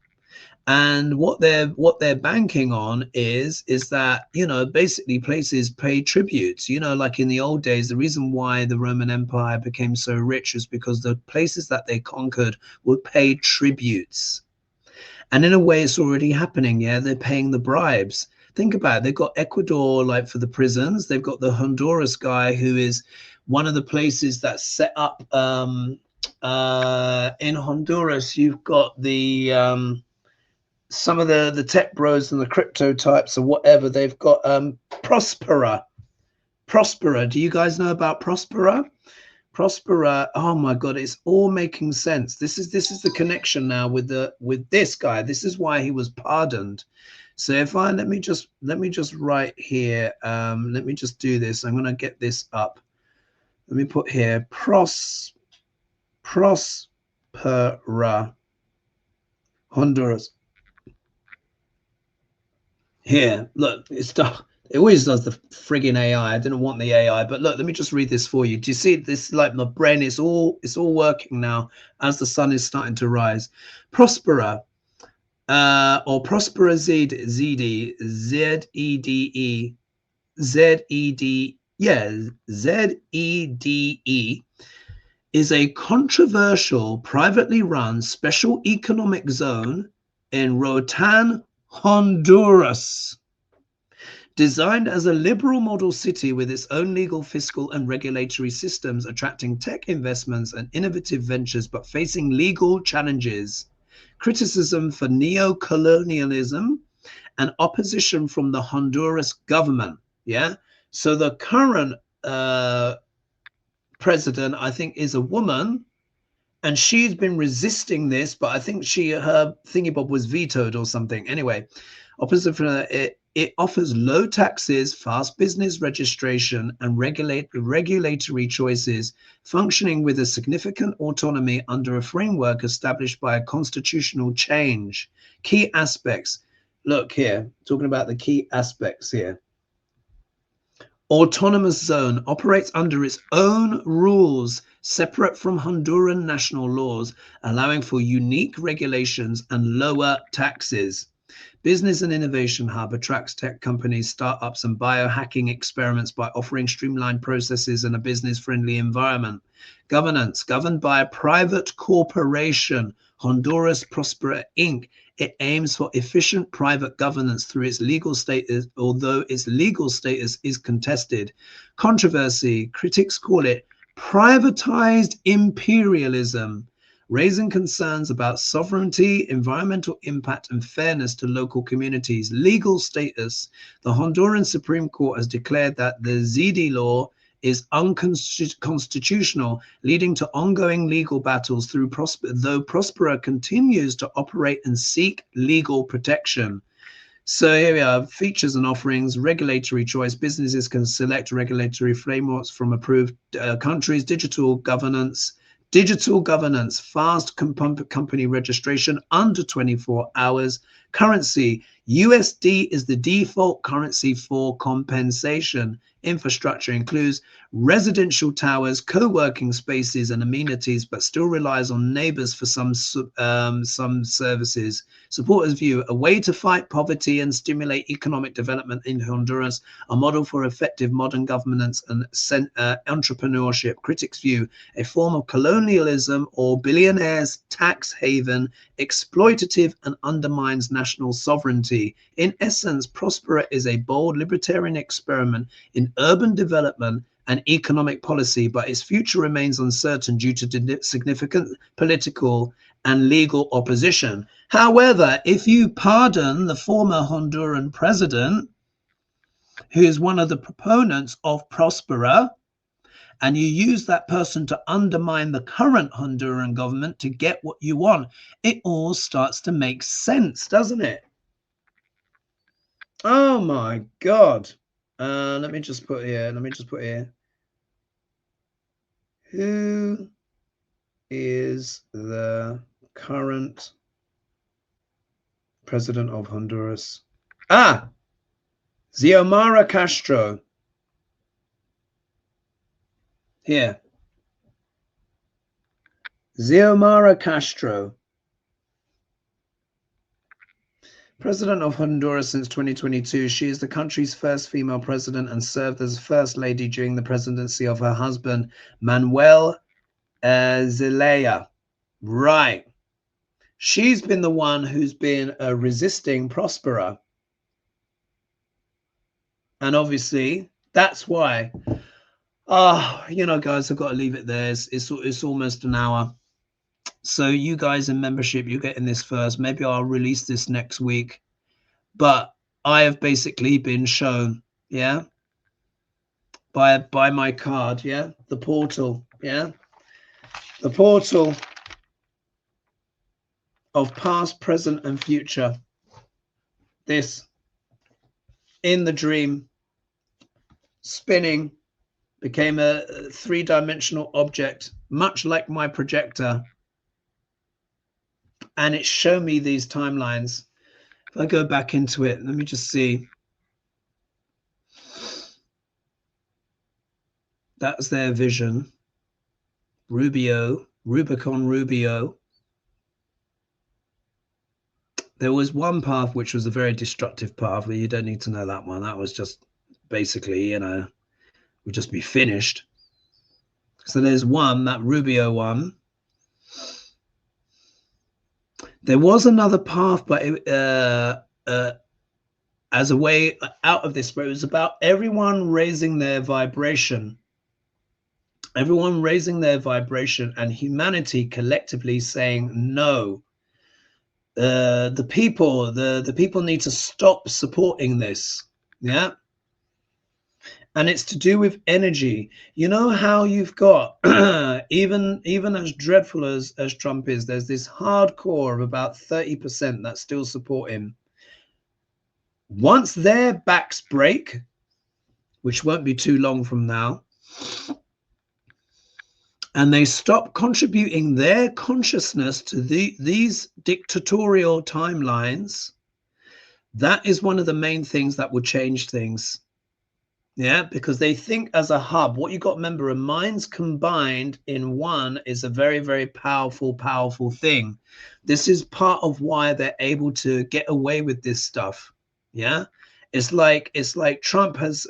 And what they're banking on is that, basically places pay tributes. Like in the old days, the reason why the Roman Empire became so rich is because the places that they conquered would pay tributes. And in a way, it's already happening. Yeah, they're paying the bribes. Think about it. They've got Ecuador, like for the prisons. They've got the Honduras guy, who is one of the places that set up in Honduras. You've got the some of the tech bros and the crypto types or whatever. They've got Prospera. Do you guys know about Prospera? Oh my God, it's all making sense. This is the connection now with this guy. This is why he was pardoned. So if I let me just write here, let me just do this. I'm gonna get this up. Let me put here Prospera Honduras. Here, look, it's stuff. It always does the frigging AI. I didn't want the AI, but look, let me just read this for you. Do you see this? Like my brain is all working now as the sun is starting to rise. Prospera, or Prospera Zede, yeah, Zede is a controversial, privately run special economic zone in Roatan, Honduras. Designed as a liberal model city with its own legal, fiscal, and regulatory systems, attracting tech investments and innovative ventures, but facing legal challenges, criticism for neo-colonialism, and opposition from the Honduras government. Yeah. So the current president, I think, is a woman, and she's been resisting this, but I think her thingy bob was vetoed or something. Anyway, opposite from it offers low taxes, fast business registration, and regulatory choices, functioning with a significant autonomy under a framework established by a constitutional change. Key aspects. Look here, talking about the key aspects here. Autonomous zone operates under its own rules, separate from Honduran national laws, allowing for unique regulations and lower taxes. Business and Innovation Hub attracts tech companies, startups, and biohacking experiments by offering streamlined processes and a business-friendly environment. Governance, governed by a private corporation, Honduras Prospera Inc. It aims for efficient private governance through its legal status, although its legal status is contested. Controversy, critics call it privatized imperialism, raising concerns about sovereignty, environmental impact, and fairness to local communities. Legal status. The Honduran Supreme Court has declared that the ZD law is unconstitutional, leading to ongoing legal battles though Prospera continues to operate and seek legal protection. So here we are, features and offerings, regulatory choice. Businesses can select regulatory frameworks from approved countries, digital governance, fast company registration under 24 hours. Currency, USD is the default currency for compensation. Infrastructure includes residential towers, co-working spaces, and amenities, but still relies on neighbors for some services. Supporters view a way to fight poverty and stimulate economic development in Honduras, a model for effective modern governance and entrepreneurship. Critics view a form of colonialism or billionaires' tax haven, exploitative and undermines national sovereignty. In essence, Prospera is a bold libertarian experiment in urban development and economic policy, but its future remains uncertain due to significant political and legal opposition. However, if you pardon the former Honduran president, who is one of the proponents of Prospera, and you use that person to undermine the current Honduran government to get what you want, it all starts to make sense, doesn't it? Oh my God. Let me just put here. Who is the current president of Honduras? Xiomara Castro. Here. Xiomara Castro. President of Honduras since 2022, she is the country's first female president and served as First Lady during the presidency of her husband, Manuel Zelaya. Right. She's been the one who's been resisting Prospera. And obviously, that's why. You know, guys, I've got to leave it there. It's almost an hour. So you guys in membership, you're getting this first. Maybe I'll release this next week. But I have basically been shown, yeah, by my card, yeah, the portal, yeah, the portal of past, present, and future. This in the dream, spinning, became a three-dimensional object, much like my projector, and it showed me these timelines. If I go back into it, let me just see. That's their vision. Rubio, Rubicon Rubio. There was one path which was a very destructive path, but you don't need to know that one. That was just basically, you know, would just be finished. So there's one, that Rubio one. There was another path, but as a way out of this, but it was about everyone raising their vibration. Everyone raising their vibration and humanity collectively saying no. The people need to stop supporting this. Yeah. And it's to do with energy. You know how you've got even as dreadful as Trump is, there's this hardcore of about 30% that still support him. Once their backs break, which won't be too long from now, and they stop contributing their consciousness to these dictatorial timelines, that is one of the main things that will change things. Yeah, because they think as a hub. What you got to remember, a minds combined in one is a very, very powerful thing. This is part of why they're able to get away with this stuff. Yeah, it's like Trump has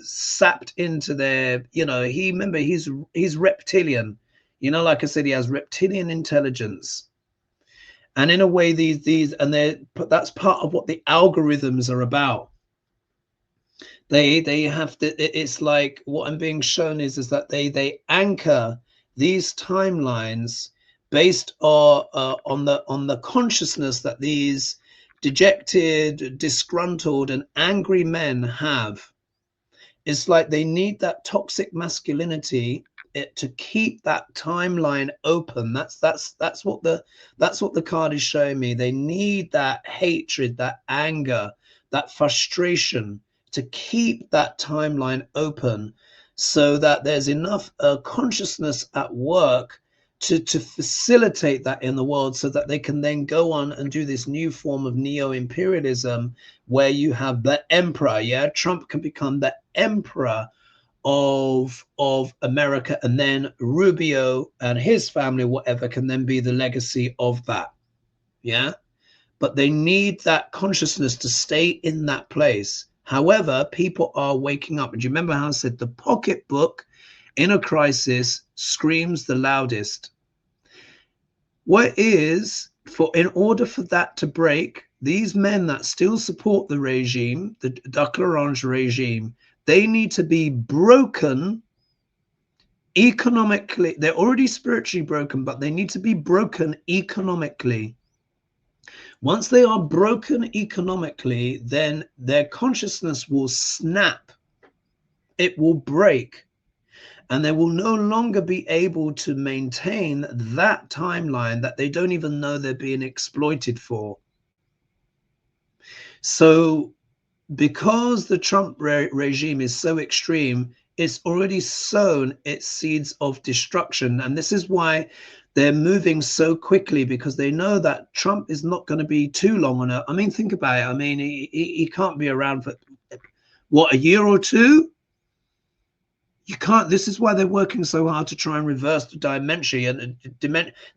sapped into their, remember he's reptilian. Like I said, he has reptilian intelligence. And in a way, that's part of what the algorithms are about. They have to. It's like what I'm being shown is that they anchor these timelines based on the consciousness that these dejected, disgruntled, and angry men have. It's like they need that toxic masculinity to keep that timeline open. That's what the card is showing me. They need that hatred, that anger, that frustration to keep that timeline open, so that there's enough consciousness at work to facilitate that in the world, so that they can then go on and do this new form of neo-imperialism where you have the emperor. Yeah, Trump can become the emperor of America, and then Rubio and his family, whatever, can then be the legacy of that. Yeah, but they need that consciousness to stay in that place. However, people are waking up. And do you remember how I said the pocketbook in a crisis screams the loudest? What is, in order for that to break, these men that still support the regime, the Duck L'Orange regime, they need to be broken economically. They're already spiritually broken, but they need to be broken economically. Once they are broken economically, then their consciousness will snap. It will break. And they will no longer be able to maintain that timeline that they don't even know they're being exploited for. So because the Trump regime is so extreme, it's already sown its seeds of destruction. And this is why they're moving so quickly, because they know that Trump is not going to be too long on it. I mean, think about it. I mean, he can't be around for, what, a year or two? You can't. This is why they're working so hard to try and reverse the dementia. And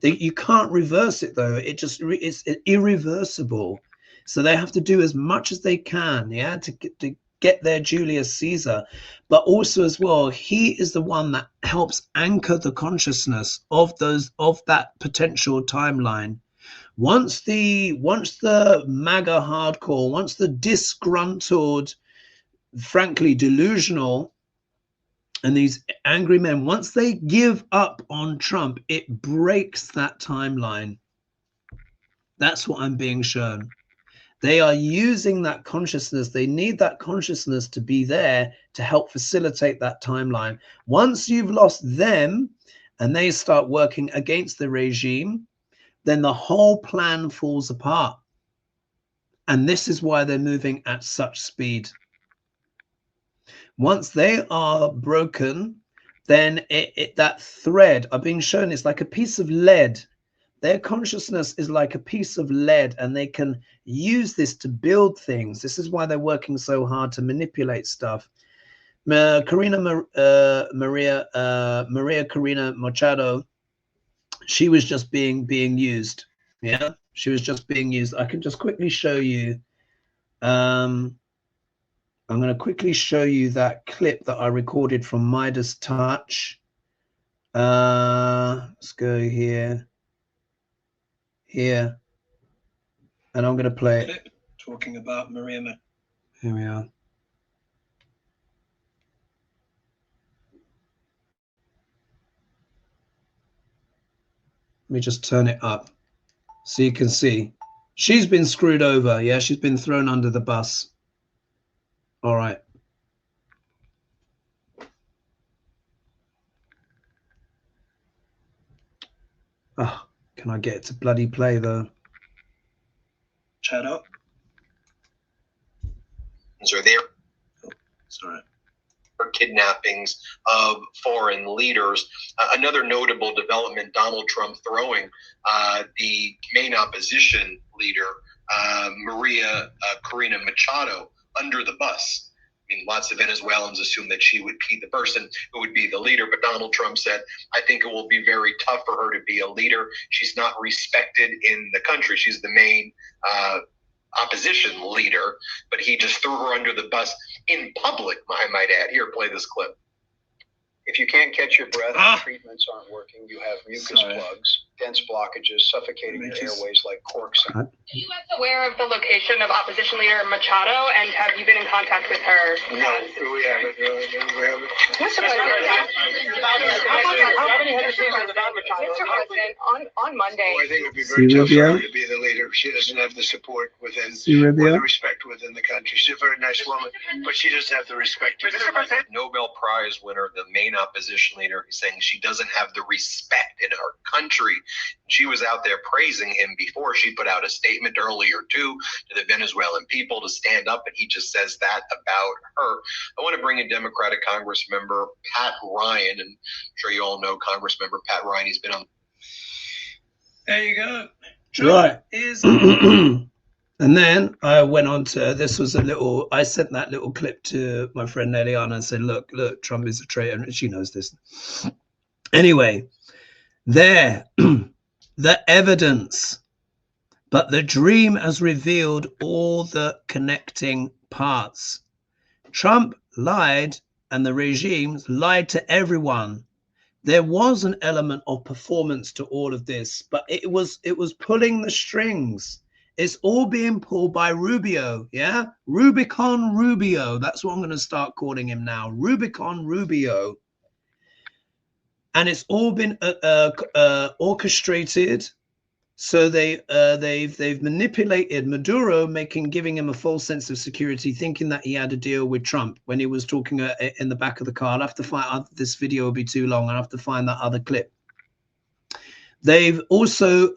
you can't reverse it, though. It's irreversible. So they have to do as much as they can, yeah, to get their Julius Caesar. But also as well, he is the one that helps anchor the consciousness of that potential timeline. Once the MAGA hardcore, once the disgruntled, frankly delusional, and these angry men, once they give up on Trump, it breaks that timeline. That's what I'm being shown. They are using that consciousness. They need that consciousness to be there to help facilitate that timeline. Once you've lost them and they start working against the regime, then the whole plan falls apart. And this is why they're moving at such speed. Once they are broken, then that thread are being shown is like a piece of lead. Their consciousness is like a piece of lead, and they can use this to build things. This is why they're working so hard to manipulate stuff. Corina Maria Corina Machado, she was just being used. Yeah, she was just being used. I can just quickly show you. I'm going to quickly show you that clip that I recorded from Midas Touch. Let's go here, and I'm going to play it.
Talking about Maria.
Here we are. Let me just turn it up so you can see. She's been screwed over. Yeah, she's been thrown under the bus. All right. Oh, can I get it to bloody play though?
Chat up.
Are there?
Oh, sorry.
Kidnappings of foreign leaders. Another notable development, Donald Trump throwing the main opposition leader, Maria Corina Machado, under the bus. I mean, lots of Venezuelans assume that she would be the person who would be the leader, but Donald Trump said, I think it will be very tough for her to be a leader. She's not respected in the country. She's the main opposition leader, but he just threw her under the bus in public, I might add. Here, play this clip.
If you can't catch your breath and treatments aren't working, you have mucus plugs, dense blockages, suffocating your airways like corks.
Are you guys aware of the location of opposition leader Machado, and have you been in contact with her?
No, we haven't.
On Monday.
I think it would be very tough for her to be the leader. She doesn't have the support within, or the respect within the country. She's a very nice woman, but she doesn't have the respect.
Nobel Prize winner, the main opposition leader, is saying she doesn't have the respect in her country. She was out there praising him before. She put out a statement earlier too to the Venezuelan people to stand up, and he just says that about her. I want to bring in Democratic Congress member Pat Ryan, and I'm sure you all know Congress member Pat Ryan. He's been on.
There you go.
Right. And then I went on to, this was a little, I sent that little clip to my friend Eliana and said, look, Trump is a traitor. And she knows this. Anyway, there, the evidence, but the dream has revealed all the connecting parts. Trump lied, and the regimes lied to everyone. There was an element of performance to all of this, but it was pulling the strings. It's all being pulled by Rubio, yeah? Rubicon Rubio. That's what I'm going to start calling him now. Rubicon Rubio. And it's all been orchestrated. So they've manipulated Maduro, giving him a false sense of security, thinking that he had a deal with Trump when he was talking in the back of the car. I'll have to find, this video will be too long. I'll have to find that other clip. They've also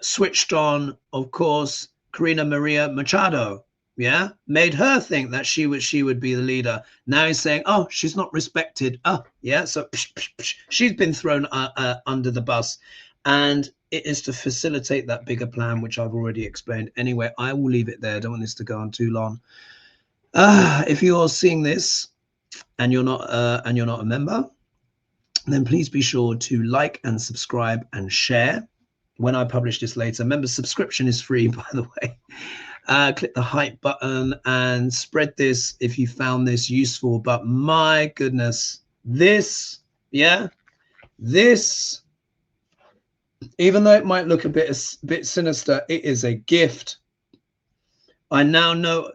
switched on, of course, Corina Maria Machado, yeah, made her think that she would be the leader. Now he's saying, oh, she's not respected. Oh, yeah, so she's been thrown under the bus, and it is to facilitate that bigger plan, which I've already explained. Anyway, I will leave it there. I don't want this to go on too long. If you're seeing this and you're not a member, then please be sure to like and subscribe and share when I publish this later. Remember, subscription is free, by the way. Click the hype button and spread this if you found this useful. But my goodness, this, yeah, this, even though it might look a bit sinister, it is a gift. I now know.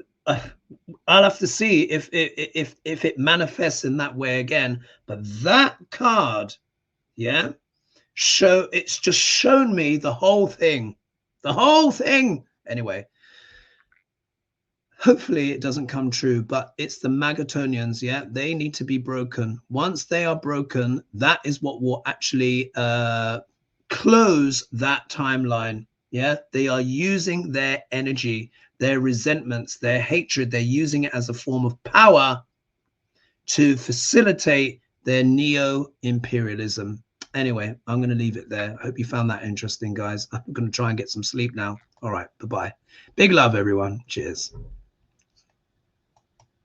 I'll have to see if it manifests in that way again. But that card, yeah, it's just shown me the whole thing. Anyway, hopefully it doesn't come true, but it's the Magatonians, yeah, they need to be broken. Once they are broken, that is what will actually close that timeline. Yeah, they are using their energy, their resentments, their hatred. They're using it as a form of power to facilitate their neo-imperialism. Anyway, I'm going to leave it there. I hope you found that interesting, guys. I'm going to try and get some sleep now. All right, bye-bye. Big love, everyone. Cheers.